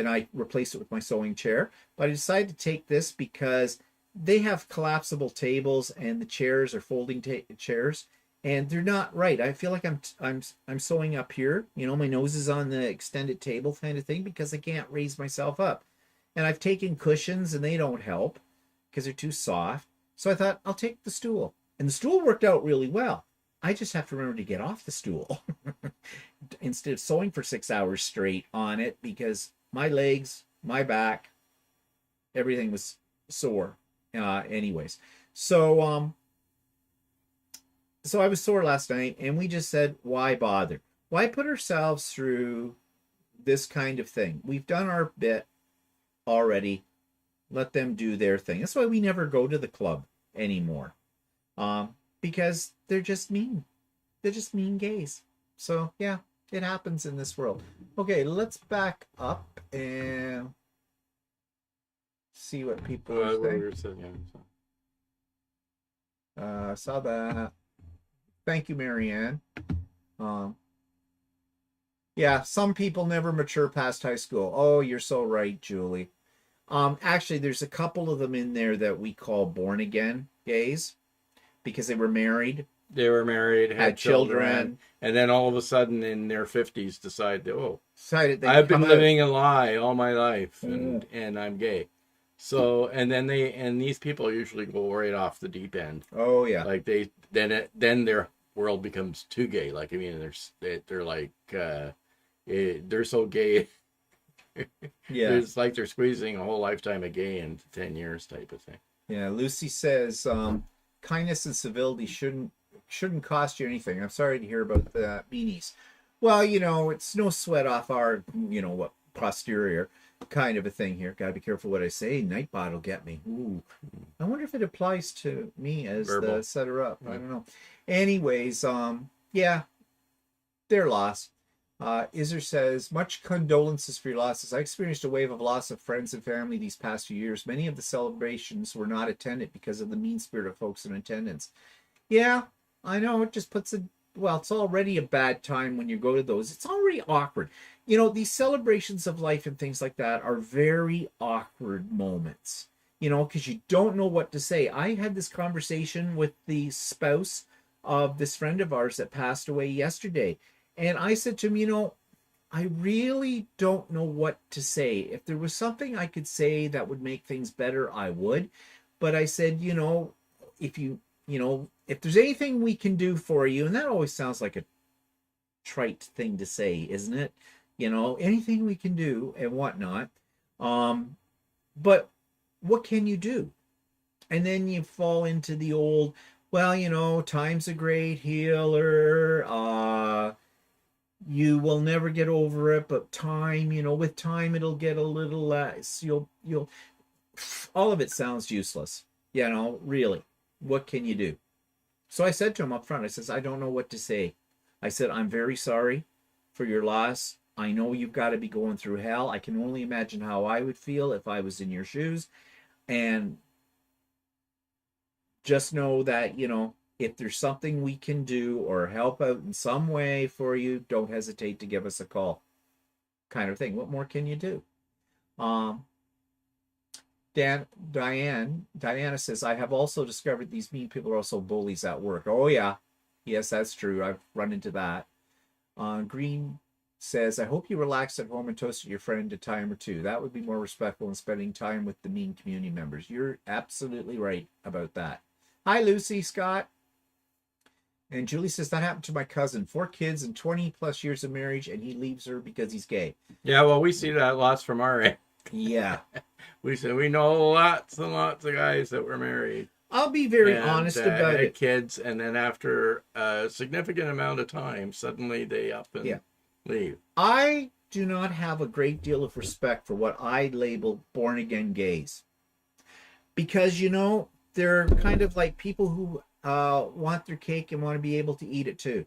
A: I replaced it with my sewing chair. But I decided to take this because they have collapsible tables, and the chairs are folding chairs, and they're not right. I feel like I'm sewing up here. You know, my nose is on the extended table kind of thing because I can't raise myself up. And I've taken cushions, and they don't help because they're too soft. So I thought I'll take the stool, and the stool worked out really well. I just have to remember to get off the stool instead of sewing for 6 hours straight on it because my legs, my back, everything was sore. Anyways, so I was sore last night, and we just said, why bother? Why put ourselves through this kind of thing? We've done our bit already. Let them do their thing. That's why we never go to the club anymore. Because they're just mean. They're just mean gays. So yeah, it happens in this world. Okay, let's back up and see what people are saying. Saw that. Thank you, Marianne. Yeah, some people never mature past high school. Oh, you're so right, Julie. Actually, there's a couple of them in there that we call born again gays because they were married.
B: They were married,
A: had children,
B: and then all of a sudden in their 50s decided, I've been living a lie all my life, and I'm gay. So, and then these people usually go right off the deep end.
A: Oh yeah.
B: Like then their world becomes too gay. Like, I mean, they're like, they're so gay.
A: Yeah.
B: It's like they're squeezing a whole lifetime of gay into 10 years type of thing.
A: Yeah. Lucy says, kindness and civility shouldn't cost you anything. I'm sorry to hear about the meanies. Well, you know, it's no sweat off our, you know, what, posterior kind of a thing here. Gotta be careful what I say. Nightbot will get me. Ooh. I wonder if it applies to me as
B: Verbal.
A: the setter up. I don't know. Anyways, yeah, their loss. Iser says, much condolences for your losses. I experienced a wave of loss of friends and family these past few years. Many of the celebrations were not attended because of the mean spirit of folks in attendance. Yeah, I know. It just puts it's already a bad time when you go to those. It's already awkward. You know, these celebrations of life and things like that are very awkward moments, you know, because you don't know what to say. I had this conversation with the spouse of this friend of ours that passed away yesterday. And I said to him, you know, I really don't know what to say. If there was something I could say that would make things better, I would. But I said, you know, if there's anything we can do for you, and that always sounds like a trite thing to say, isn't it? You know, anything we can do and whatnot. But what can you do? And then you fall into the old, well, you know, time's a great healer. You will never get over it, but time, you know, with time it'll get a little less. You'll all of it sounds useless. You know, really. What can you do? So I said to him up front, I says, I don't know what to say. I said, I'm very sorry for your loss. I know you've got to be going through hell. I can only imagine how I would feel if I was in your shoes. And just know that, if there's something we can do or help out in some way for you, don't hesitate to give us a call, kind of thing. What more can you do? Um, Diana says, I have also discovered these mean people are also bullies at work. Oh, yeah. Yes, that's true. I've run into that. Green says, I hope you relaxed at home and toasted your friend a time or two. That would be more respectful than spending time with the mean community members. You're absolutely right about that. Hi, Lucy, Scott. And Julie says, that happened to my cousin. 4 kids and 20 plus years of marriage, and he leaves her because he's gay.
B: Yeah, well, we see that lots from our end.
A: Yeah.
B: We know lots and lots of guys that were married.
A: I'll be very honest about
B: had
A: it.
B: Kids, and then after a significant amount of time, suddenly they up and leave.
A: I do not have a great deal of respect for what I label born-again gays. Because, they're kind of like people who want their cake and want to be able to eat it too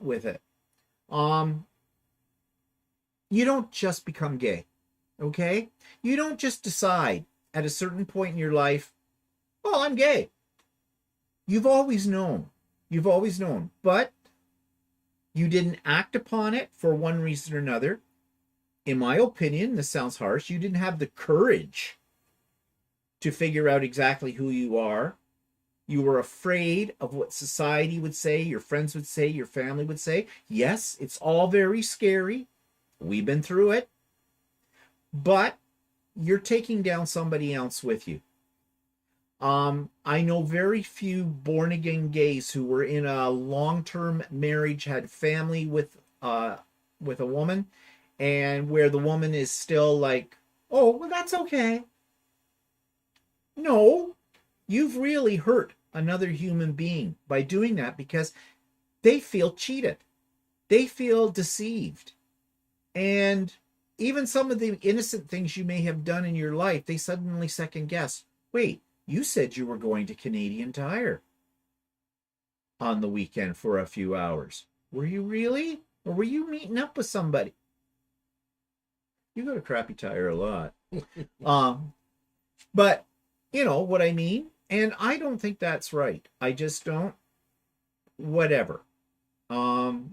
A: with it. You don't just become gay, okay? You don't just decide at a certain point in your life, well, I'm gay. You've always known. But you didn't act upon it for one reason or another. In my opinion, this sounds harsh, you didn't have the courage to figure out exactly who you are. You were afraid of what society would say, your friends would say, your family would say. Yes, it's all very scary. We've been through it. But you're taking down somebody else with you. I know very few born-again gays who were in a long-term marriage, had family with a woman, and where the woman is still like, oh, well, that's okay. No, you've really hurt another human being by doing that, because they feel cheated. They feel deceived. And even some of the innocent things you may have done in your life, they suddenly second guess. Wait, you said you were going to Canadian Tire on the weekend for a few hours. Were you really? Or were you meeting up with somebody? You go to Crappy Tire a lot. But you know what I mean? And I don't think that's right. I just don't. Whatever.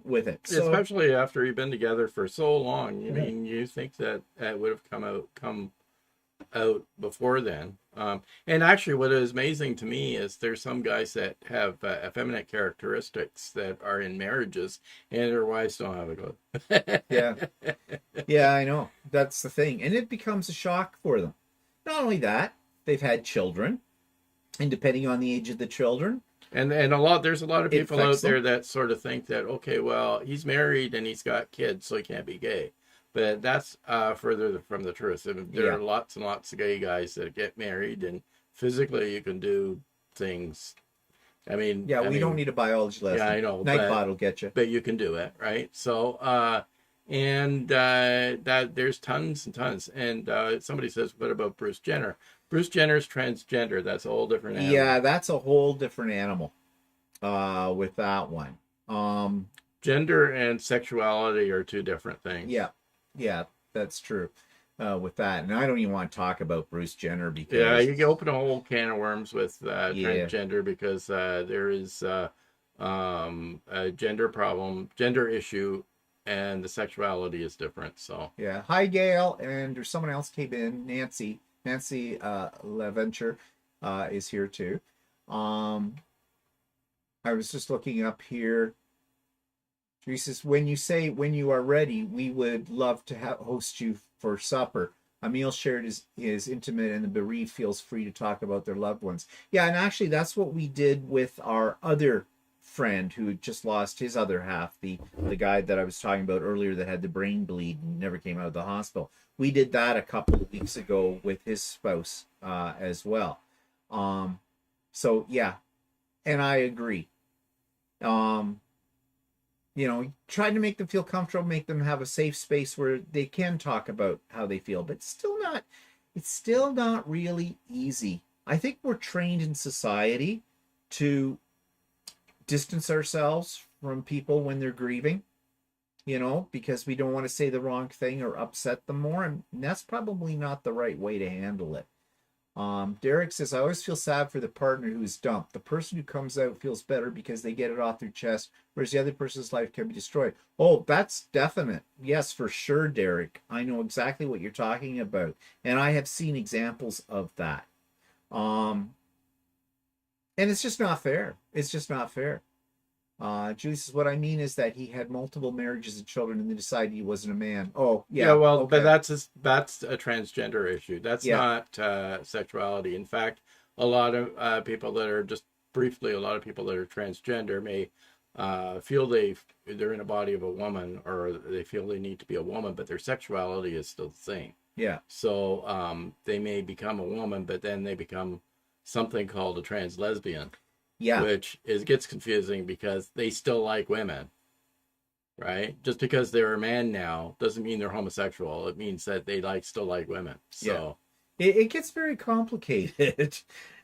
A: With it. So,
B: especially after you've been together for so long. I mean, you think that would have come out before then. And actually, what is amazing to me is there's some guys that have effeminate characteristics that are in marriages, and their wives don't have a clue.
A: Yeah, I know. That's the thing, and it becomes a shock for them. Not only that, they've had children, and depending on the age of the children.
B: And there's a lot of people out there that sort of think that, okay, well, he's married and he's got kids, so he can't be gay. But that's further from the truth. I mean, there are lots and lots of gay guys that get married, and physically you can do things. I mean,
A: we don't need a biology lesson.
B: Yeah, I know.
A: Nightbot will get you.
B: But you can do it, right? So, that there's tons and tons. And somebody says, what about Bruce Jenner? Bruce Jenner's transgender. That's a whole different animal.
A: Yeah, that's a whole different animal with that one.
B: Gender and sexuality are two different things.
A: Yeah, that's true with that. And I don't even want to talk about Bruce Jenner because...
B: you can open a whole can of worms with transgender because there is a gender problem, gender issue, and the sexuality is different. So
A: yeah. Hi, Gail. And there's someone else came in, Nancy LaVenture is here too. I was just looking up here. She says, when you are ready, we would love to host you for supper. A meal shared is intimate, and the bereaved feels free to talk about their loved ones. Yeah, and actually that's what we did with our other friend who just lost his other half, the guy that I was talking about earlier that had the brain bleed and never came out of the hospital. We did that a couple of weeks ago with his spouse as well. So yeah, and I agree. Trying to make them feel comfortable, make them have a safe space where they can talk about how they feel, but it's still not really easy. I think we're trained in society to distance ourselves from people when they're grieving. because we don't want to say the wrong thing or upset them more. And that's probably not the right way to handle it. Derek says, I always feel sad for the partner who's dumped. The person who comes out feels better because they get it off their chest, whereas the other person's life can be destroyed. Oh, that's definite. Yes, for sure, Derek. I know exactly what you're talking about. And I have seen examples of that. And it's just not fair. It's just not fair. Julie says, what I mean is that he had multiple marriages and children and then decided he wasn't a man. Oh, yeah.
B: Well,
A: okay.
B: but that's a transgender issue. That's not sexuality. In fact, a lot of people that are a lot of people that are transgender may feel they're in a body of a woman, or they feel they need to be a woman, but their sexuality is still the same.
A: Yeah.
B: So they may become a woman, but then they become something called a trans lesbian.
A: Yeah.
B: Which gets confusing because they still like women, right? Just because they're a man now doesn't mean they're homosexual. It means that they still like women. So
A: it gets very complicated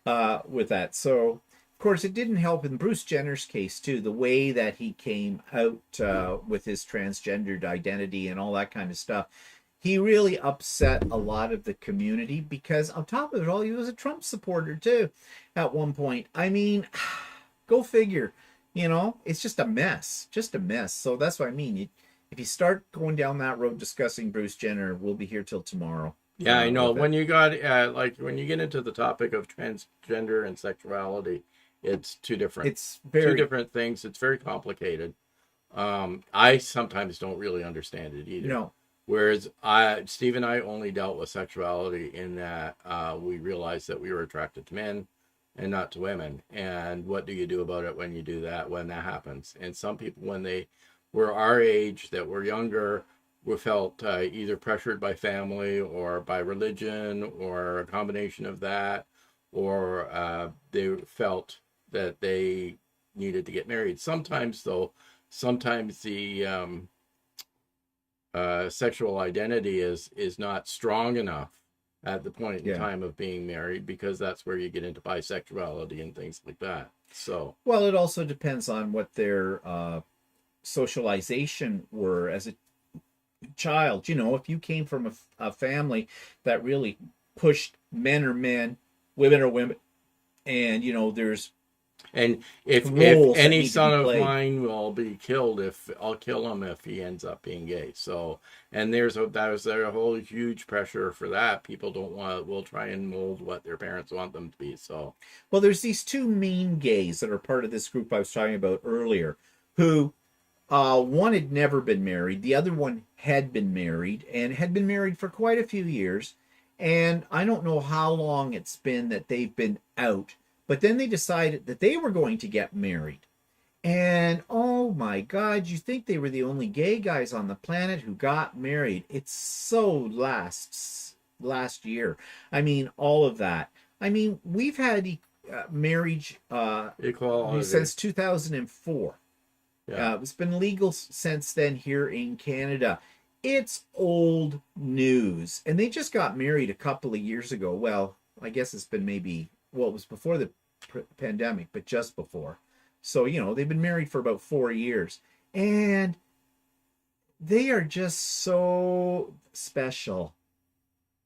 A: with that. So, of course, it didn't help in Bruce Jenner's case, too, the way that he came out with his transgendered identity and all that kind of stuff. He really upset a lot of the community because on top of it all, he was a Trump supporter too at one point. I mean, go figure, it's just a mess, So that's what I mean. If you start going down that road discussing Bruce Jenner, we'll be here till tomorrow.
B: Yeah, I know. When you got when you get into the topic of transgender and sexuality, it's two different things. It's very complicated. I sometimes don't really understand it either.
A: No.
B: Whereas Steve and I only dealt with sexuality in that we realized that we were attracted to men and not to women. And what do you do about it when you do that, when that happens? And some people, when they were our age, that were younger, were felt either pressured by family or by religion or a combination of that, or they felt that they needed to get married. Sometimes the sexual identity is not strong enough at the point in time of being married, because that's where you get into bisexuality and things like that. So,
A: well, it also depends on what their socialization were as a child. If you came from a family that really pushed men are men, women are women, and there's
B: and if any son of mine will be killed, I'll kill him if he ends up being gay. So, and there's a whole huge pressure for that. People will try and mold what their parents want them to be. So,
A: well, there's these two main gays that are part of this group I was talking about earlier, who one had never been married, the other one had been married, and had been married for quite a few years. And I don't know how long it's been that they've been out. But then they decided that they were going to get married. And oh my God, you think they were the only gay guys on the planet who got married. It's so last year. I mean, all of that. I mean, we've had marriage
B: equality
A: since 2004. It's been legal since then here in Canada. It's old news. And they just got married a couple of years ago. Well, I guess it's been it was before the pandemic, but just before. So, they've been married for about 4 years. And they are just so special.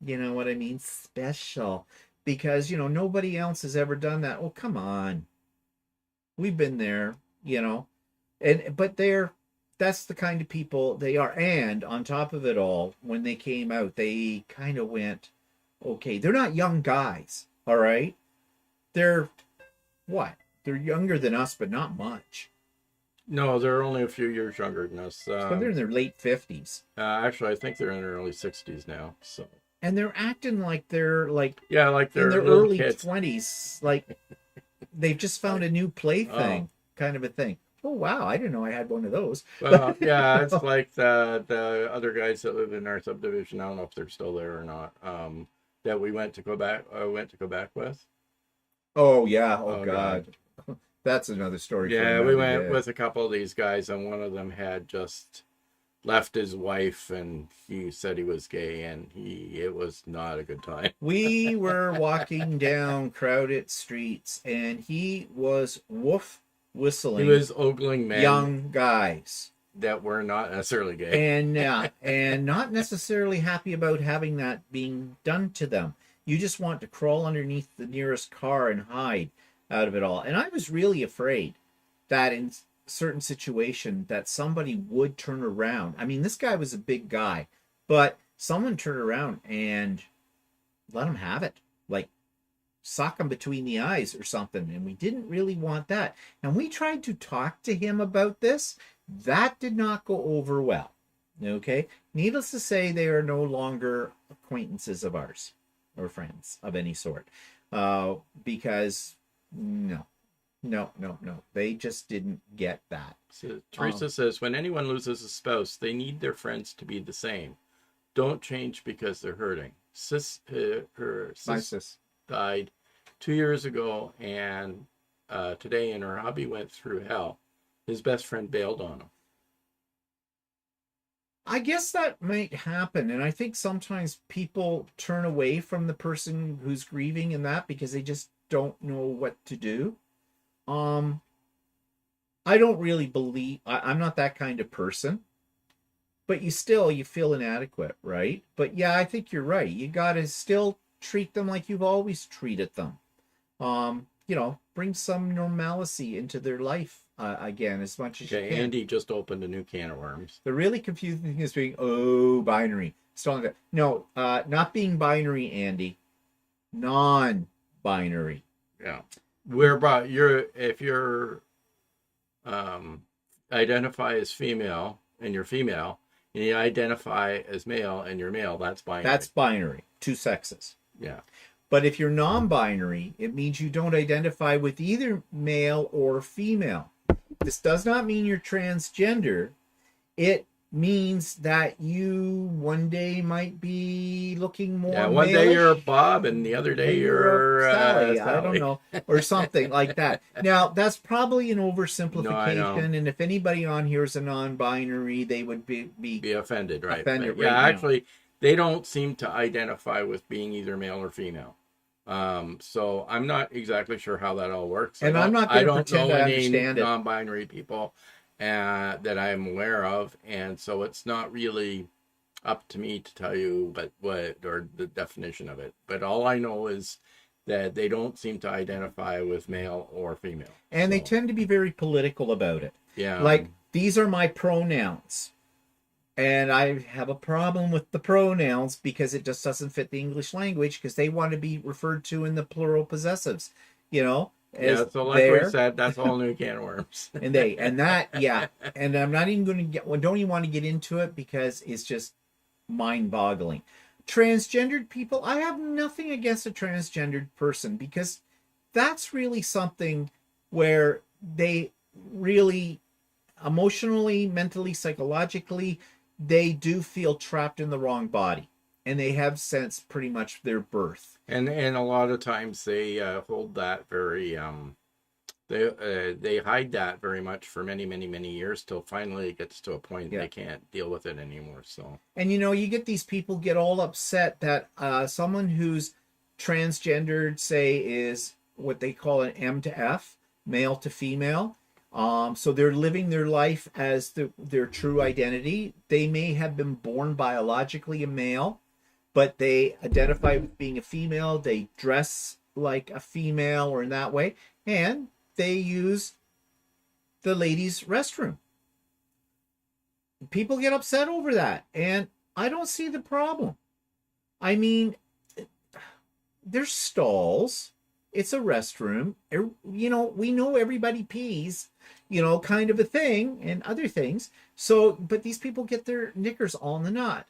A: You know what I mean? Special. Because, nobody else has ever done that. Oh, come on. We've been there, but that's the kind of people they are. And on top of it all, when they came out, they kind of went, okay, they're not young guys, all right? They're They're younger than us, but not much.
B: No, they're only a few years younger than us.
A: So they're in their late 50s.
B: Actually, I think they're in their early 60s now. So.
A: And they're acting like they're like
B: they're
A: in their
B: little
A: early
B: kids.
A: 20s, like they've just found a new plaything, kind of a thing. Oh wow, I didn't know I had one of those.
B: Well, yeah, it's like the other guys that live in our subdivision. I don't know if they're still there or not. That we went to Quebec with.
A: Oh yeah. Oh God. That's another story.
B: Yeah, we went with a couple of these guys, and one of them had just left his wife, and he said he was gay, and it was not a good time.
A: We were walking down crowded streets, and he was whistling.
B: He was ogling men.
A: Young guys.
B: that were not necessarily gay.
A: And not necessarily happy about having that being done to them. You just want to crawl underneath the nearest car and hide out of it all. And I was really afraid that in certain situation that somebody would turn around. I mean, this guy was a big guy, but someone turned around and let him have it, like sock him between the eyes or something. And we didn't really want that. And we tried to talk to him about this. That did not go over well. Okay. Needless to say, they are no longer acquaintances of ours or friends of any sort. Because no. They just didn't get that.
B: So Teresa says, when anyone loses a spouse, they need their friends to be the same. Don't change because they're hurting. Her sis died 2 years ago, and today, and her hubby went through hell. His best friend bailed on him.
A: I guess that might happen, and I think sometimes people turn away from the person who's grieving and that because they just don't know what to do. I don't really believe I'm not that kind of person, but you feel inadequate, right? But yeah, I think you're right. You gotta still treat them like you've always treated them. Bring some normalcy into their life again as much as you can.
B: Andy just opened a new can of worms.
A: The really confusing thing is being binary. Still like that. No, not being binary, Andy. Non-binary.
B: Yeah. Whereby if you're identify as female and you're female, and you identify as male and you're male, that's binary.
A: That's binary. Two sexes.
B: Yeah.
A: But if you're non-binary, it means you don't identify with either male or female. This does not mean you're transgender. It means that you one day might be looking more
B: one
A: male-ish.
B: day you're Bob and the other day you're
A: Sally.
B: Sally.
A: I don't know, or something like that. Now that's probably an oversimplification,
B: No, I know.
A: and if anybody on here is a non-binary, they would be
B: offended, right?
A: Offended,
B: yeah,
A: right
B: actually, they don't seem to identify with being either male or female. So I'm not exactly sure how that all works.
A: And I'm not going to pretend I understand it.
B: Non-binary people that I'm aware of, and so it's not really up to me to tell you what or the definition of it. But all I know is that they don't seem to identify with male or female,
A: and they tend to be very political about it.
B: Yeah,
A: like these are my pronouns, and I have a problem with the pronouns because it just doesn't fit the English language because they want to be referred to in the plural possessives,
B: Yeah, so like we said, that's a whole new can of worms.
A: and I'm not even going to don't even want to get into it because it's just mind-boggling. Transgendered people, I have nothing against a transgendered person because that's really something where they really emotionally, mentally, psychologically, they do feel trapped in the wrong body. And they have since pretty much their birth.
B: And a lot of times they hold that very they hide that very much for many, many, many years till finally it gets to a point they can't deal with it anymore. So
A: and you get these people get all upset that someone who's transgendered, say, is what they call an M to F, male to female. So they're living their life as their true identity. They may have been born biologically a male, but they identify with being a female. They dress like a female or in that way, and they use the ladies' restroom. People get upset over that, and I don't see the problem. I mean, there's stalls. It's a restroom. We know everybody pees, kind of a thing, and other things. So, but these people get their knickers all in the knot.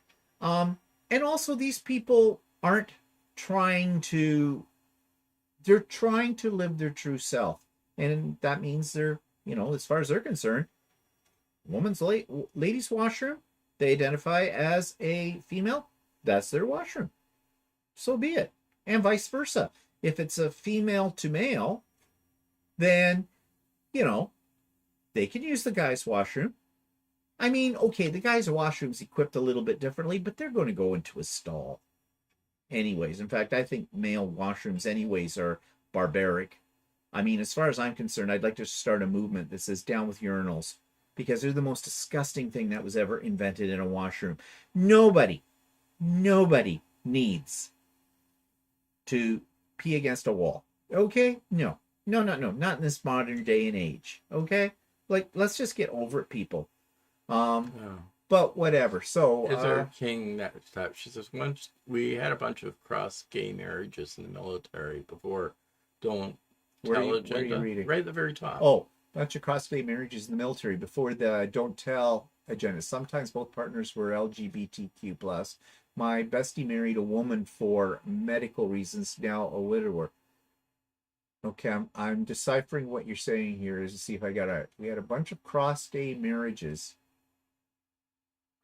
A: And also these people aren't they're trying to live their true self. And that means they're, as far as they're concerned, ladies' washroom, they identify as a female, that's their washroom. So be it. And vice versa. If it's a female to male, then, they can use the guy's washroom. I mean, okay, the guy's washroom's equipped a little bit differently, but they're going to go into a stall. Anyways, in fact, I think male washrooms anyways are barbaric. I mean, as far as I'm concerned, I'd like to start a movement that says down with urinals. because they're the most disgusting thing that was ever invented in a washroom. Nobody needs to pee against a wall. Okay? No, not in this modern day and age. Okay? Like, let's just get over it, people. But whatever. So
B: is there king that she says once we had a bunch of cross gay marriages in the military before. Don't
A: where
B: tell
A: are
B: agenda.
A: you reading?
B: Right at the very top.
A: Oh, bunch of cross gay marriages in the military before the don't tell agenda. Sometimes both partners were LGBTQ plus. My bestie married a woman for medical reasons, now a widower. Okay, I'm deciphering what you're saying here is to see if I got it. We had a bunch of cross-gay marriages.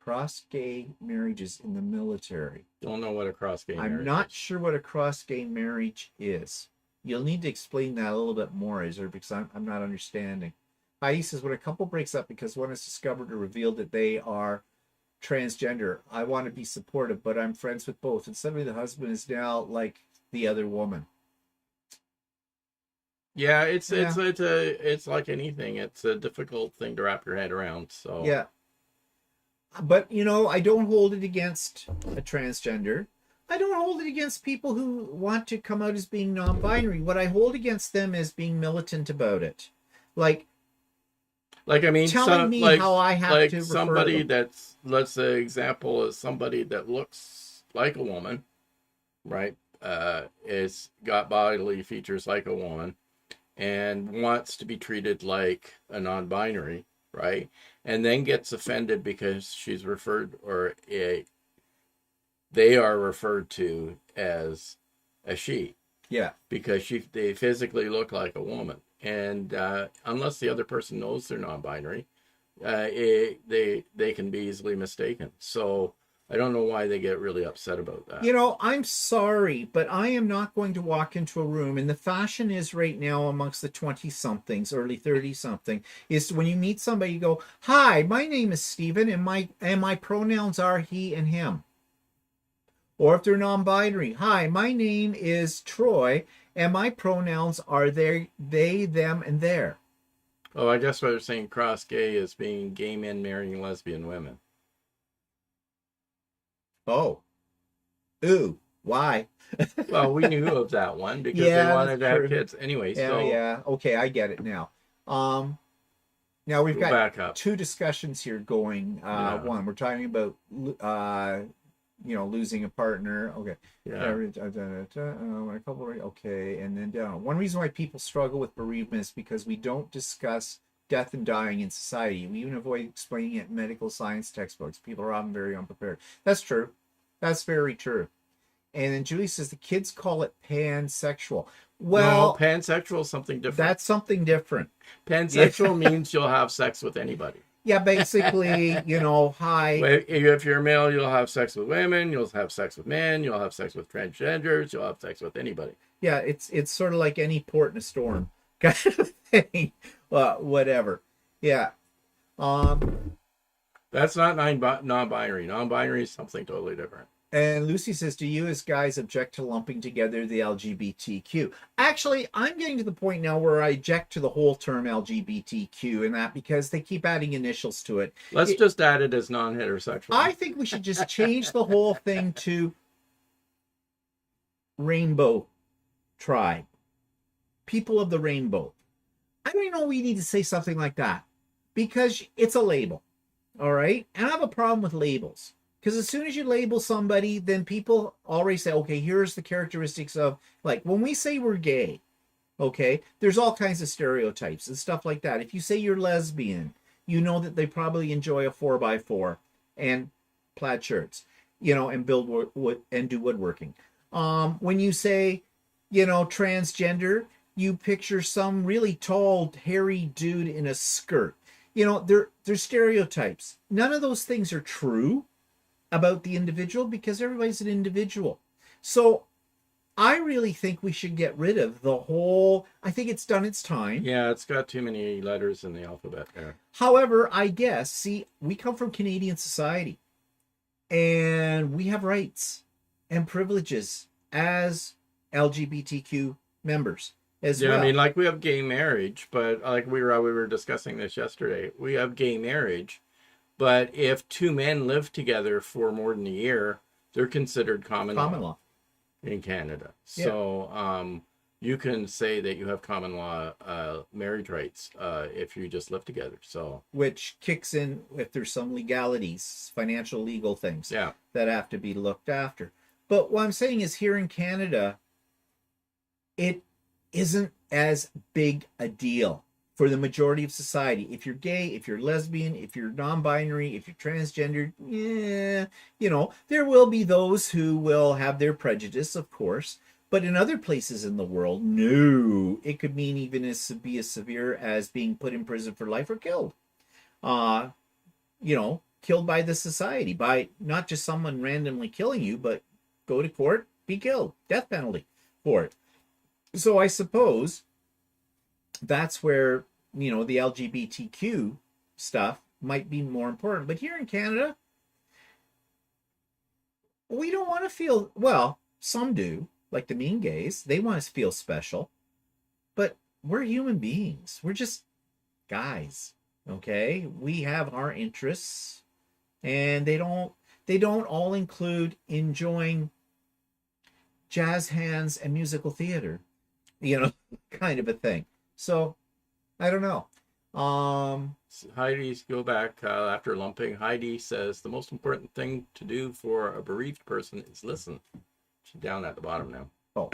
A: Cross-gay marriages in the military.
B: Don't know what a cross-gay marriage is.
A: I'm not sure what a cross-gay marriage is. You'll need to explain that a little bit more, Izzer, because I'm not understanding. He says, when a couple breaks up because one has discovered or revealed that they are transgender, I want to be supportive, but I'm friends with both. And suddenly the husband is now like the other woman.
B: Yeah, it's like anything. It's a difficult thing to wrap your head around. So
A: yeah, but you know, I don't hold it against a transgender. I don't hold it against people who want to come out as being non-binary. What I hold against them is being militant about it. Like
B: I mean,
A: telling me how I have to refer
B: somebody
A: them.
B: that's, let's say, example is somebody that looks like a woman, right? Is got bodily features like a woman, and wants to be treated like a non-binary, right? And then gets offended because she's referred, or they are referred to as a she.
A: Yeah.
B: Because they physically look like a woman. And unless the other person knows they're non-binary, they can be easily mistaken. So I don't know why they get really upset about that.
A: You know, I'm sorry, but I am not going to walk into a room, and the fashion is right now amongst the 20-somethings, early 30-something, is when you meet somebody, you go, "Hi, my name is Stephen, and my pronouns are he and him." Or if they're non-binary, "Hi, my name is Troy, and my pronouns are they, them, and their."
B: Oh, I guess what they're saying cross-gay is being gay men marrying lesbian women.
A: Oh. Ooh, why?
B: Well, we knew of that one because
A: Yeah,
B: they wanted to
A: that's
B: have
A: true.
B: kids. Anyway,
A: Yeah,
B: so
A: yeah. Okay, I get it now. Now we've
B: go
A: got
B: back up.
A: two discussions here going.
B: Yeah.
A: One, we're talking about losing a partner. Okay.
B: Yeah.
A: A couple. Okay, and then down. One reason why people struggle with bereavement is because we don't discuss death and dying in society. We even avoid explaining it in medical science textbooks. People are often very unprepared. That's true. That's very true. And then Julie says the kids call it pansexual. Well,
B: no, pansexual is something different.
A: That's something different.
B: Pansexual means you'll have sex with anybody.
A: Yeah, basically, hi.
B: If you're a male, you'll have sex with women, you'll have sex with men, you'll have sex with transgenders, you'll have sex with anybody.
A: Yeah, it's sort of like any port in a storm kind of thing. Whatever. Yeah.
B: That's not non-binary. Non-binary is something totally different.
A: And Lucy says, do you as guys object to lumping together the LGBTQ? Actually, I'm getting to the point now where I object to the whole term LGBTQ and that because they keep adding initials to it.
B: Let's just add it as non-heterosexual.
A: I think we should just change the whole thing to Rainbow Tribe. People of the Rainbow. I don't even know we need to say something like that because it's a label. All right? And I have a problem with labels. Because as soon as you label somebody, then people already say, okay, here's the characteristics of, like, when we say we're gay, okay, there's all kinds of stereotypes and stuff like that. If you say you're lesbian, you know that they probably enjoy a 4x4 and plaid shirts, and build wood and do woodworking. When you say, transgender, you picture some really tall, hairy dude in a skirt. They're stereotypes. None of those things are true about the individual because everybody's an individual. So I really think we should get rid of the whole, I think it's done its time.
B: Yeah, it's got too many letters in the alphabet there.
A: However, I guess, see, we come from Canadian society and we have rights and privileges as LGBTQ members. as
B: Yeah, I
A: well.
B: mean, like we have gay marriage, but like we were discussing this yesterday. We have gay marriage, but if two men live together for more than a year, they're considered common
A: Common
B: law
A: law.
B: in Canada.
A: Yeah.
B: So you can say that you have common law marriage rights if you just live together. So
A: Which kicks in if there's some legalities, financial legal things
B: yeah,
A: that have to be looked after. But what I'm saying is here in Canada, it isn't as big a deal for the majority of society. If you're gay, if you're lesbian, if you're non-binary, if you're transgender, yeah, there will be those who will have their prejudice, of course. But in other places in the world, no, it could mean even be as severe as being put in prison for life or killed. Uh, killed by the society, by not just someone randomly killing you, but go to court, be killed, death penalty for it. So I suppose that's where, the LGBTQ stuff might be more important. But here in Canada, we don't want to feel, well, some do, like the mean gays. They want to feel special. But we're human beings. We're just guys. Okay? We have our interests, and they don't all include enjoying jazz hands and musical theater, kind of a thing. So I don't know.
B: Heidi's go back after lumping. Heidi says the most important thing to do for a bereaved person is listen. She's down at the bottom now.
A: Oh,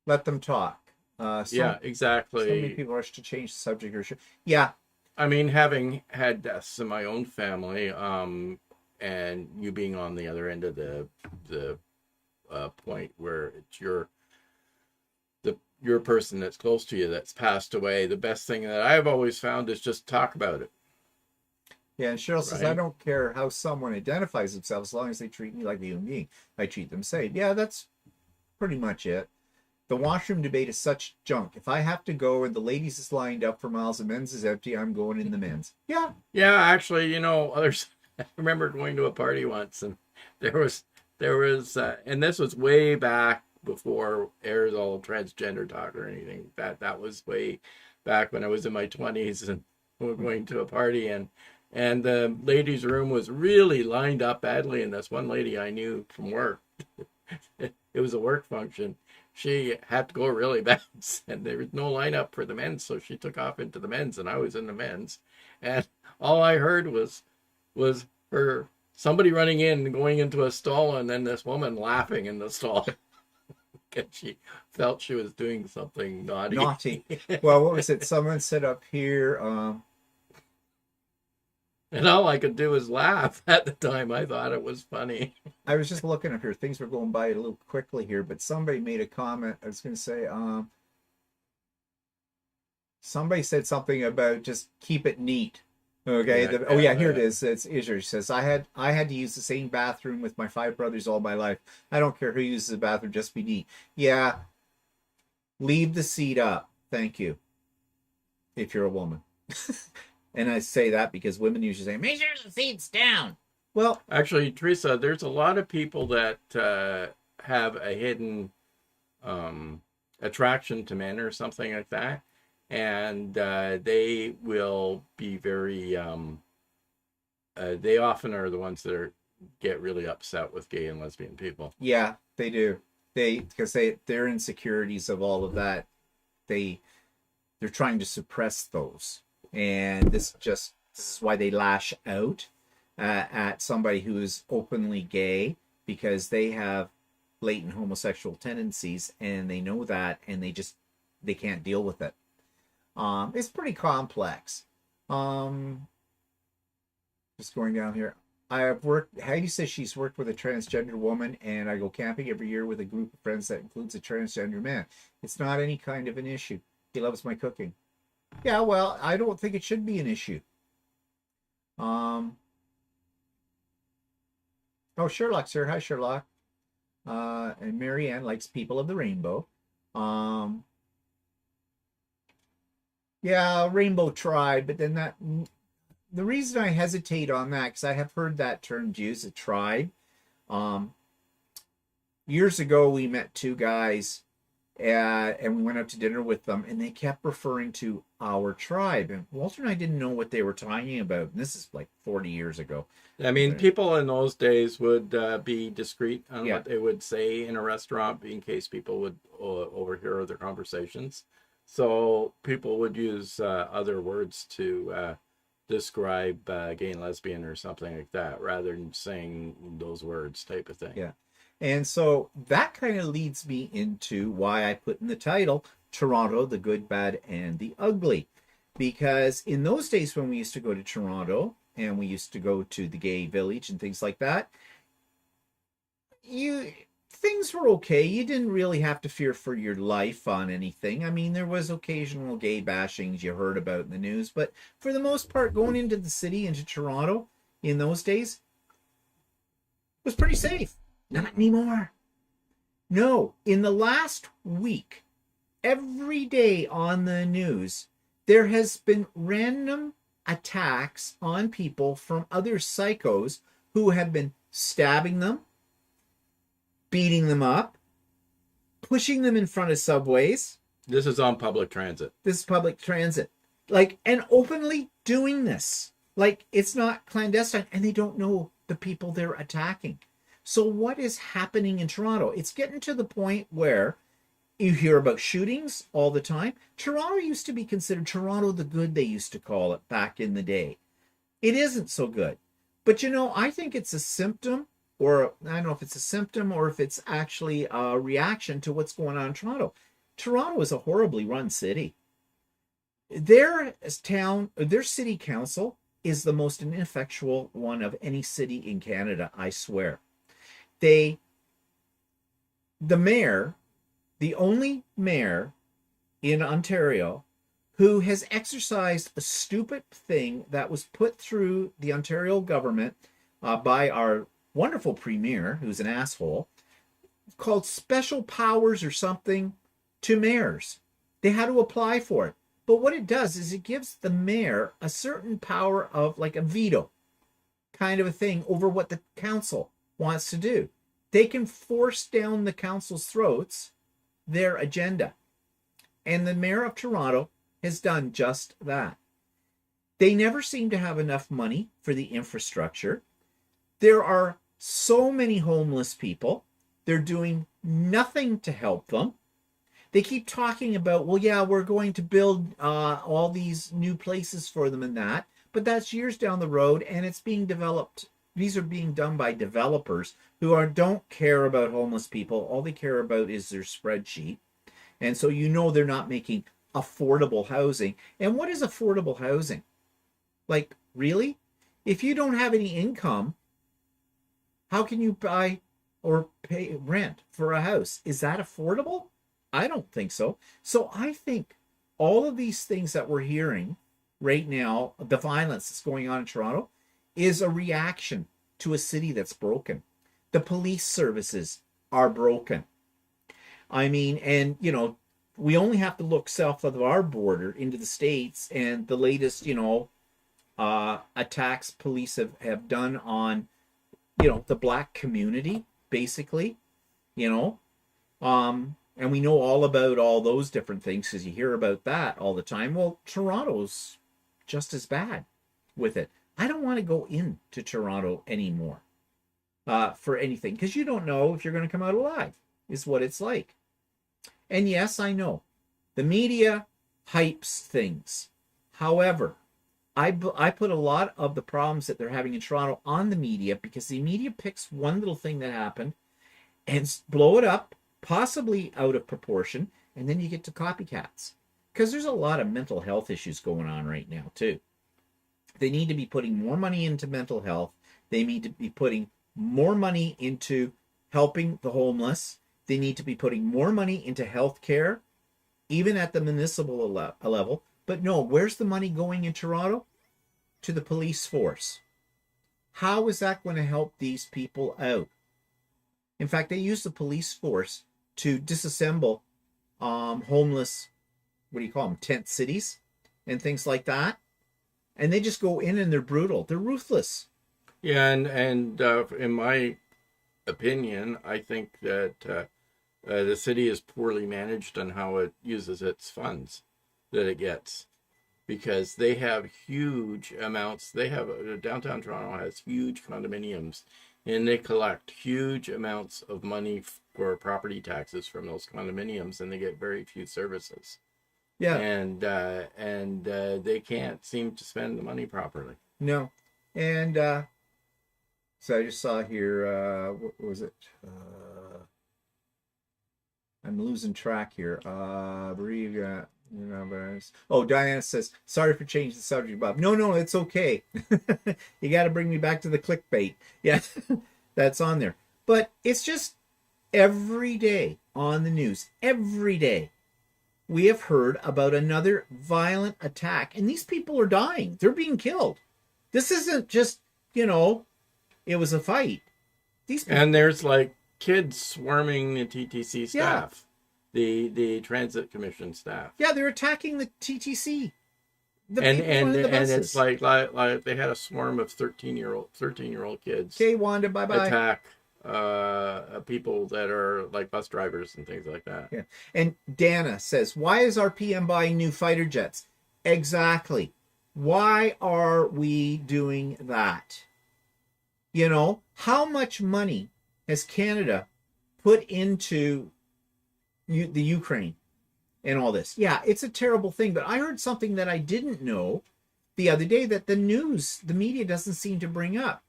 A: let them talk.
B: Yeah, exactly.
A: So many people rush to change the subject yeah.
B: I mean, having had deaths in my own family, and you being on the other end of the point where it's your person that's close to you that's passed away, the best thing that I've always found is just talk about it.
A: Yeah, and Cheryl says, I don't care how someone identifies themselves as long as they treat me like a human being. I treat them same. Yeah, that's pretty much it. The washroom debate is such junk. If I have to go and the ladies is lined up for miles and men's is empty, I'm going in the men's. Yeah.
B: Yeah, actually, others. I remember going to a party once, and there was, and this was way back before airs all transgender talk or anything. That was way back when I was in my 20s, and we were going to a party, and the ladies' room was really lined up badly. And this one lady I knew from work, it was a work function. She had to go really bad, and there was no lineup for the men's, so she took off into the men's, and I was in the men's, and all I heard was somebody running in and going into a stall, and then this woman laughing in the stall. And she felt she was doing something naughty.
A: Well, what was it? Someone said up here,
B: and all I could do was laugh at the time. I thought it was funny.
A: I was just looking up here. Things were going by a little quickly here, but somebody made a comment. I was going to say, somebody said something about just keep it neat. Okay. Here it is. It's Israel. She says, I had to use the same bathroom with my 5 brothers all my life. I don't care who uses the bathroom, just be neat. Yeah. Leave the seat up. Thank you. If you're a woman. And I say that because women usually say, make sure the seat's down. Well,
B: actually, Teresa, there's a lot of people that have a hidden attraction to men or something like that. And they will be very, they often are the ones that get really upset with gay and lesbian people.
A: Yeah, they do. Because their insecurities of all of that, they're trying to suppress those. And this is why they lash out at somebody who is openly gay, because they have latent homosexual tendencies and they know that, and they can't deal with it. It's pretty complex. Just going down here. Heidi says she's worked with a transgender woman, and I go camping every year with a group of friends that includes a transgender man. It's not any kind of an issue. He loves my cooking. Yeah, well, I don't think it should be an issue. Oh, Sherlock's here. Hi, Sherlock. And Marianne likes people of the rainbow. Yeah, rainbow tribe, but then the reason I hesitate on that, because I have heard that term used, a tribe. Years ago, we met 2 guys And we went out to dinner with them, and they kept referring to our tribe. And Walter and I didn't know what they were talking about. And this is like 40 years ago.
B: I mean,
A: But,
B: people in those days would be discreet on
A: yeah.
B: what they would say in a restaurant in case people would overhear other conversations. So people would use other words to describe gay and lesbian or something like that rather than saying those words type of thing.
A: Yeah. And so that kind of leads me into why I put in the title Toronto, the Good, Bad, and the Ugly. Because in those days when we used to go to Toronto and we used to go to the gay village and things like that, things were okay. You didn't really have to fear for your life on anything. I mean, there was occasional gay bashings you heard about in the news, but for the most part, going into the city, into Toronto in those days, was pretty safe. Not anymore. No, in the last week, every day on the news, there has been random attacks on people from other psychos who have been stabbing them, beating them up, pushing them in front of subways.
B: This is on public transit.
A: This is public transit. Like, and openly doing this. Like, it's not clandestine, and they don't know the people they're attacking. So what is happening in Toronto? It's getting to the point where you hear about shootings all the time. Toronto used to be considered Toronto the Good, they used to call it back in the day. It isn't so good. But you know, I think it's a symptom, or I don't know if it's a symptom or if it's actually a reaction to what's going on in Toronto. Toronto is a horribly run city. Their city council is the most ineffectual one of any city in Canada, I swear. The mayor, the only mayor in Ontario who has exercised a stupid thing that was put through the Ontario government by our wonderful premier, who's an asshole, called special powers or something to mayors. They had to apply for it. But what it does is it gives the mayor a certain power of like a veto kind of a thing over what the council wants to do. They can force down the council's throats their agenda. And the mayor of Toronto has done just that. They never seem to have enough money for the infrastructure. There are so many homeless people. They're doing nothing to help them. They keep talking about, well, yeah, we're going to build all these new places for them and that, but that's years down the road, and it's being developed. These are being done by developers who don't care about homeless people. All they care about is their spreadsheet. And so you know they're not making affordable housing. And what is affordable housing? Like, really? If you don't have any income, how can you buy or pay rent for a house? Is that affordable? I don't think so. So I think all of these things that we're hearing right now, the violence that's going on in Toronto, is a reaction to a city that's broken. The police services are broken. I mean, and, you know, we only have to look south of our border into the States, and the latest, you know, attacks police have done on, you know, the black community, basically, you know. And we know all about all those different things because you hear about that all the time. Well, Toronto's just as bad with it. I don't want to go into Toronto anymore for anything because you don't know if you're going to come out alive, is what it's like. And yes, I know the media hypes things. However, I put a lot of the problems that they're having in Toronto on the media because the media picks one little thing that happened and blow it up, possibly out of proportion, and then you get to copycats. Because there's a lot of mental health issues going on right now, too. They need to be putting more money into mental health. They need to be putting more money into helping the homeless. They need to be putting more money into health care, even at the municipal level. But no, where's the money going in Toronto? To the police force. How is that going to help these people out? In fact, they use the police force to disassemble homeless, what do you call them, tent cities and things like that. And they just go in and they're brutal. They're ruthless.
B: Yeah, and in my opinion, I think that the city is poorly managed on how it uses its funds that it gets, because they have huge amounts. They have downtown Toronto has huge condominiums, and they collect huge amounts of money for property taxes from those condominiums, and they get very few services.
A: Yeah.
B: And they can't seem to spend the money properly.
A: No. And so I just saw here, what was it? I'm losing track here. Oh, Diana says, sorry for changing the subject, Bob. No, it's okay. You got to bring me back to the clickbait. Yeah, that's on there. But it's just every day on the news, every day, we have heard about another violent attack. And these people are dying. They're being killed. This isn't just, it was a fight. These people...
B: And there's like kids swarming the TTC staff, the Transit Commission staff.
A: Yeah, they're attacking the TTC.
B: And it's like they had a swarm of 13-year-old kids.
A: Okay, Wanda, bye-bye.
B: Attack people that are like bus drivers and things like that.
A: Yeah. And Dana says, why is our PM buying new fighter jets? Exactly. Why are we doing that? How much money has Canada put into the Ukraine and all this? Yeah, it's a terrible thing, but I heard something that I didn't know the other day that the media doesn't seem to bring up.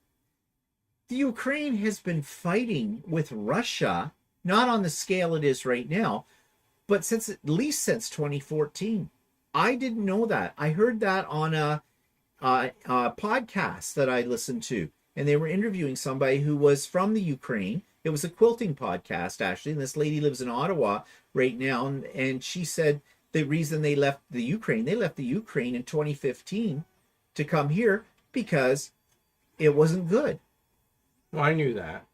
A: The Ukraine has been fighting with Russia, not on the scale it is right now, but at least since 2014. I didn't know that. I heard that on a podcast that I listened to, and they were interviewing somebody who was from the Ukraine. It was a quilting podcast, actually, and this lady lives in Ottawa right now, and she said the reason they left the Ukraine in 2015 to come here because it wasn't good.
B: Well, I knew that.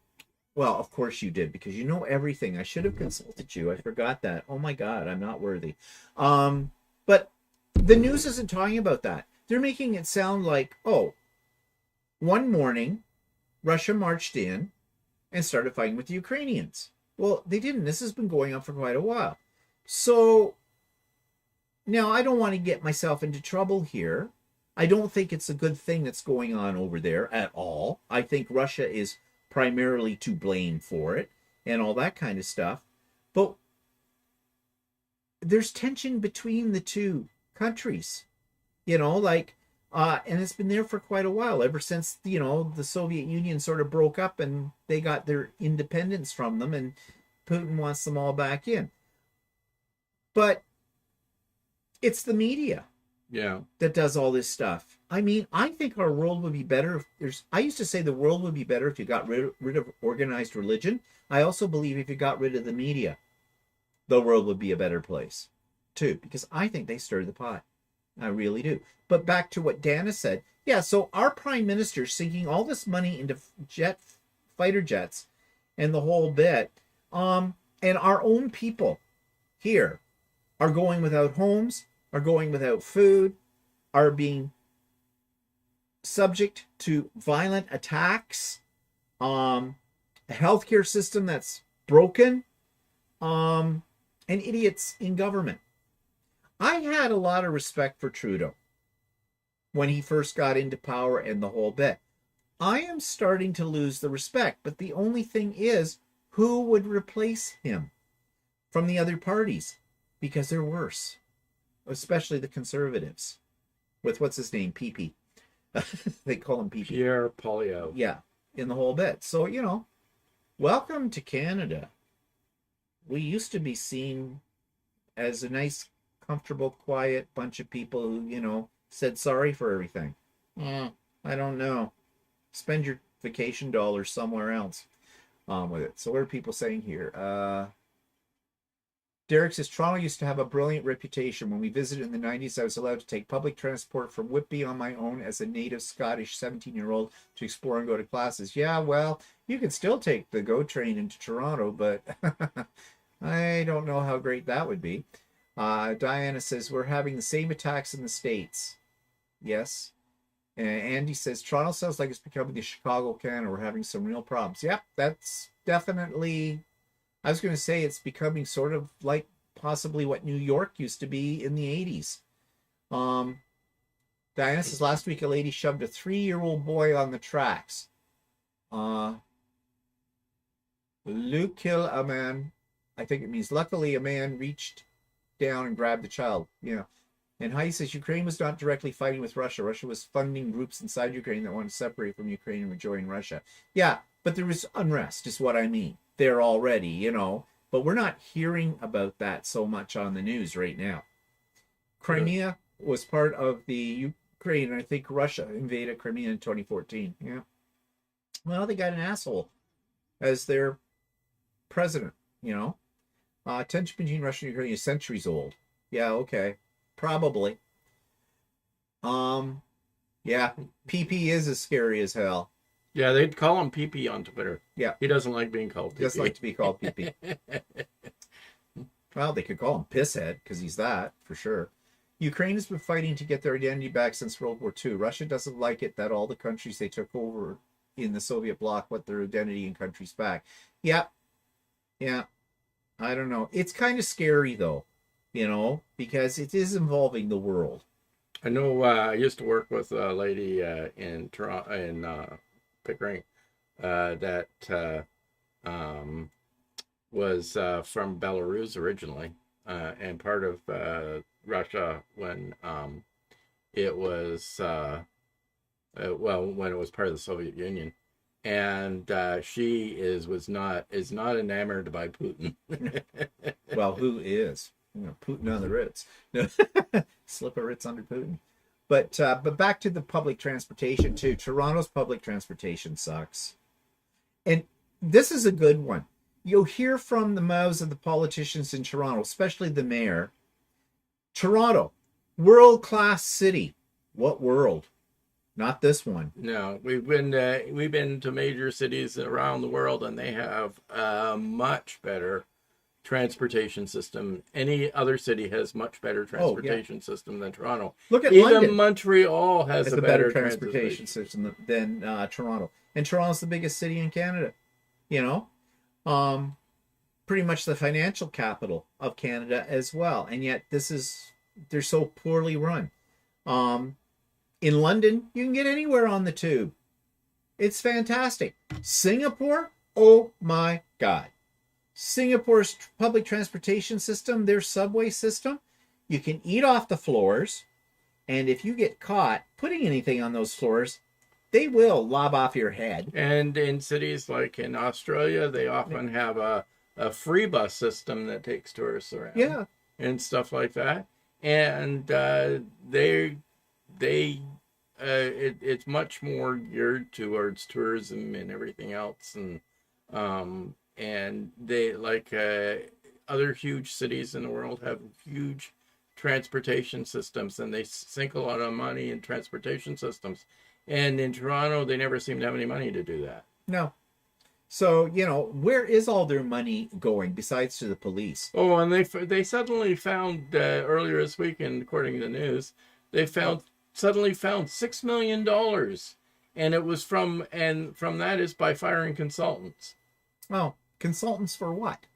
A: Well, of course you did, because you know everything. I should have consulted you. I forgot that. Oh my God, I'm not worthy. But the news isn't talking about that. They're making it sound like, one morning, Russia marched in and started fighting with the Ukrainians. Well, they didn't. This has been going on for quite a while. So now I don't want to get myself into trouble here. I don't think it's a good thing that's going on over there at all. I think Russia is primarily to blame for it and all that kind of stuff. But there's tension between the two countries, and it's been there for quite a while, ever since, the Soviet Union sort of broke up and they got their independence from them, and Putin wants them all back in. But it's the media that does all this stuff. I mean, I think our world would be better if I used to say the world would be better if you got rid of organized religion. I also believe if you got rid of the media, the world would be a better place too, because I think they stir the pot. I really do. But back to what Dana said. Yeah, so our prime minister sinking all this money into fighter jets and the whole bit, and our own people here are going without homes, are going without food, are being subject to violent attacks, a healthcare system that's broken, and idiots in government. I had a lot of respect for Trudeau when he first got into power and the whole bit. I am starting to lose the respect, but the only thing is, who would replace him from the other parties? Because they're worse, especially the Conservatives, with what's his name, PP. They call him PP.
B: Pierre Poilievre.
A: Yeah, in the whole bit. So, welcome to Canada. We used to be seen as a nice, comfortable, quiet bunch of people who, said sorry for everything. I don't know. Spend your vacation dollars somewhere else with it. So what are people saying here? Derek says, Toronto used to have a brilliant reputation. When we visited in the 90s, I was allowed to take public transport from Whitby on my own as a native Scottish 17-year-old to explore and go to classes. Yeah, well, you can still take the GO train into Toronto, but I don't know how great that would be. Diana says, we're having the same attacks in the States. Yes. And Andy says, Toronto sounds like it's becoming the Chicago Canada. We're having some real problems. Yep, that's definitely I was going to say it's becoming sort of like possibly what New York used to be in the 80s. Diana says last week a lady shoved a 3-year-old boy on the tracks. Luke kill a man. I think it means luckily a man reached down and grabbed the child. Yeah. And Heidi says Ukraine was not directly fighting with Russia. Russia was funding groups inside Ukraine that wanted to separate from Ukraine and join Russia. Yeah, but there was unrest, is what I mean. There already, you know. But we're not hearing about that so much on the news right now. Crimea was part of the Ukraine, and I think Russia invaded Crimea in 2014. Yeah. Well, they got an asshole as their president, you know. Tension between Russia and Ukraine is centuries old. Yeah, okay. Probably. Yeah, PP is as scary as hell.
B: Yeah, they'd call him PP on Twitter.
A: Yeah.
B: He doesn't like being called PP.
A: He doesn't like to be called PP. Well, they could call him Pisshead, because he's that, for sure. Ukraine has been fighting to get their identity back since World War II. Russia doesn't like it that all the countries they took over in the Soviet bloc want their identity and countries back. Yeah. Yeah. I don't know. It's kind of scary, though, you know, because it is involving the world.
B: I know I used to work with a lady in Toronto, in Pickering, that was from Belarus originally, and part of Russia when it was when it was part of the Soviet Union, and she is not enamored by Putin.
A: Well, who is? You know, Putin on the Ritz. Slip a Ritz under Putin. But back to the public transportation too. Toronto's public transportation sucks. And this is a good one. You'll hear from the mouths of the politicians in Toronto, especially the mayor. Toronto, world-class city. What world? Not this one.
B: No, we've been to major cities around the world, and they have a much better transportation system. Any other city has much better transportation system than Toronto.
A: Look at
B: even
A: London.
B: Montreal has a better
A: transportation system than Toronto, and Toronto's the biggest city in Canada. You know, pretty much the financial capital of Canada as well, and yet they're so poorly run. In London, you can get anywhere on the tube. It's fantastic. Singapore, oh my God. Singapore's public transportation system, their subway system, you can eat off the floors, and if you get caught putting anything on those floors, they will lob off your head.
B: And in cities like in Australia, they often have a free bus system that takes tourists around.
A: Yeah.
B: And stuff like that. And it's much more geared towards tourism and everything else, and they, like other huge cities in the world, have huge transportation systems, and they sink a lot of money in transportation systems. And in Toronto, they never seem to have any money to do that.
A: No. So, you know, where is all their money going besides to the police?
B: Oh, and they suddenly found earlier this week, and according to the news, they suddenly found $6 million, and it was from that is by firing consultants.
A: Oh, consultants for what?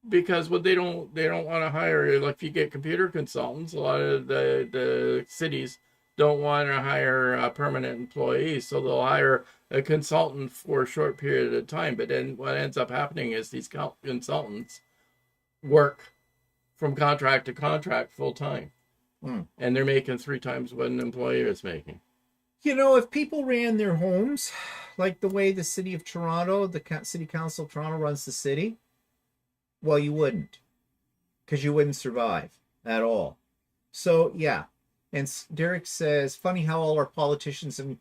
B: Because they don't want to hire, like, if you get computer consultants, a lot of the cities don't want to hire permanent employees, so they'll hire a consultant for a short period of time. But then what ends up happening is these consultants work from contract to contract full time. And they're making 3 times what an employer is making.
A: You know, if people ran their homes like the way the city of Toronto, the city council of Toronto runs the city, well, you wouldn't, because you wouldn't survive at all. So, yeah. And Derek says, funny how our politicians in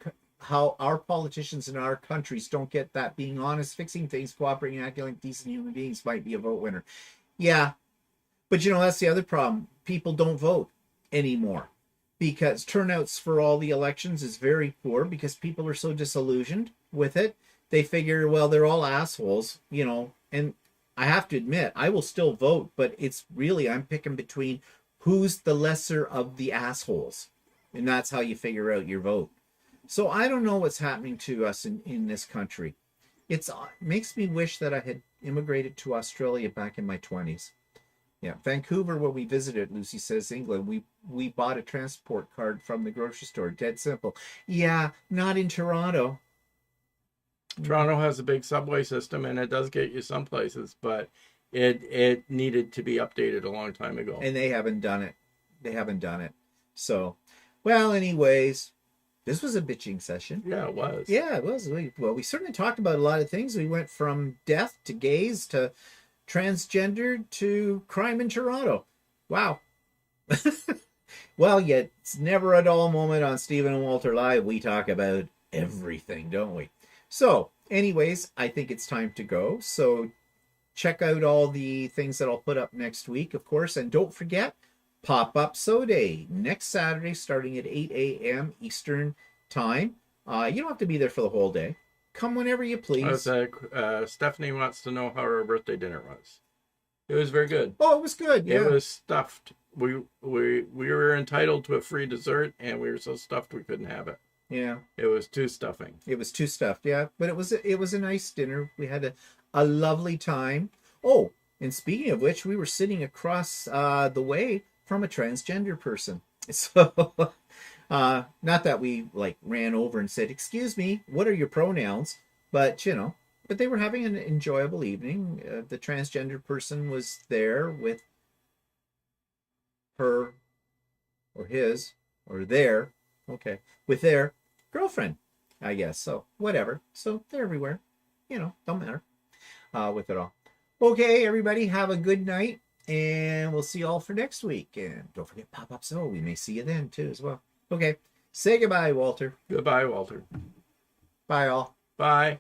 A: our countries don't get that being honest, fixing things, cooperating, acting like decent human beings might be a vote winner. Yeah. But, you know, that's the other problem. People don't vote anymore because turnouts for all the elections is very poor because people are so disillusioned with it. They figure, well, they're all assholes, you know, and I have to admit, I will still vote, but it's really, I'm picking between who's the lesser of the assholes. And that's how you figure out your vote. So I don't know what's happening to us in this country. It's makes me wish that I had immigrated to Australia back in my 20s. Yeah, Vancouver, where we visited, Lucy says England. We bought a transport card from the grocery store. Dead simple. Yeah, not in Toronto.
B: Toronto has a big subway system, and it does get you some places, but it needed to be updated a long time ago.
A: And they haven't done it. They haven't done it. So, well, anyways, this was a bitching session.
B: Yeah, it was.
A: Yeah, it was. We certainly talked about a lot of things. We went from death to gays to transgendered to crime in Toronto. Wow. Well, yet it's never a dull moment on Stephen and Walter Live. We talk about everything, don't we? So, anyways, I think it's time to go. So, check out all the things that I'll put up next week, of course. And don't forget, Pop-Up Sew Day next Saturday starting at 8 a.m. Eastern Time. You don't have to be there for the whole day. Come whenever you please.
B: Stephanie wants to know how her birthday dinner was. It was very good.
A: Oh, it was good. Yeah.
B: It was stuffed. We were entitled to a free dessert, and we were so stuffed we couldn't have it.
A: Yeah.
B: It was too stuffing.
A: It was too stuffed, yeah. But it was a nice dinner. We had a lovely time. Oh, and speaking of which, we were sitting across the way from a transgender person. So, not that we like ran over and said, "Excuse me, what are your pronouns?" But but they were having an enjoyable evening. The transgender person was there with her or his or their, okay, with their girlfriend, I guess. So whatever. So they're everywhere. Don't matter with it all. Okay, everybody, have a good night, and we'll see you all for next week. And don't forget Pop-Up Sew. We may see you then too as well. Okay, say goodbye, Walter.
B: Goodbye, Walter.
A: Bye, all.
B: Bye.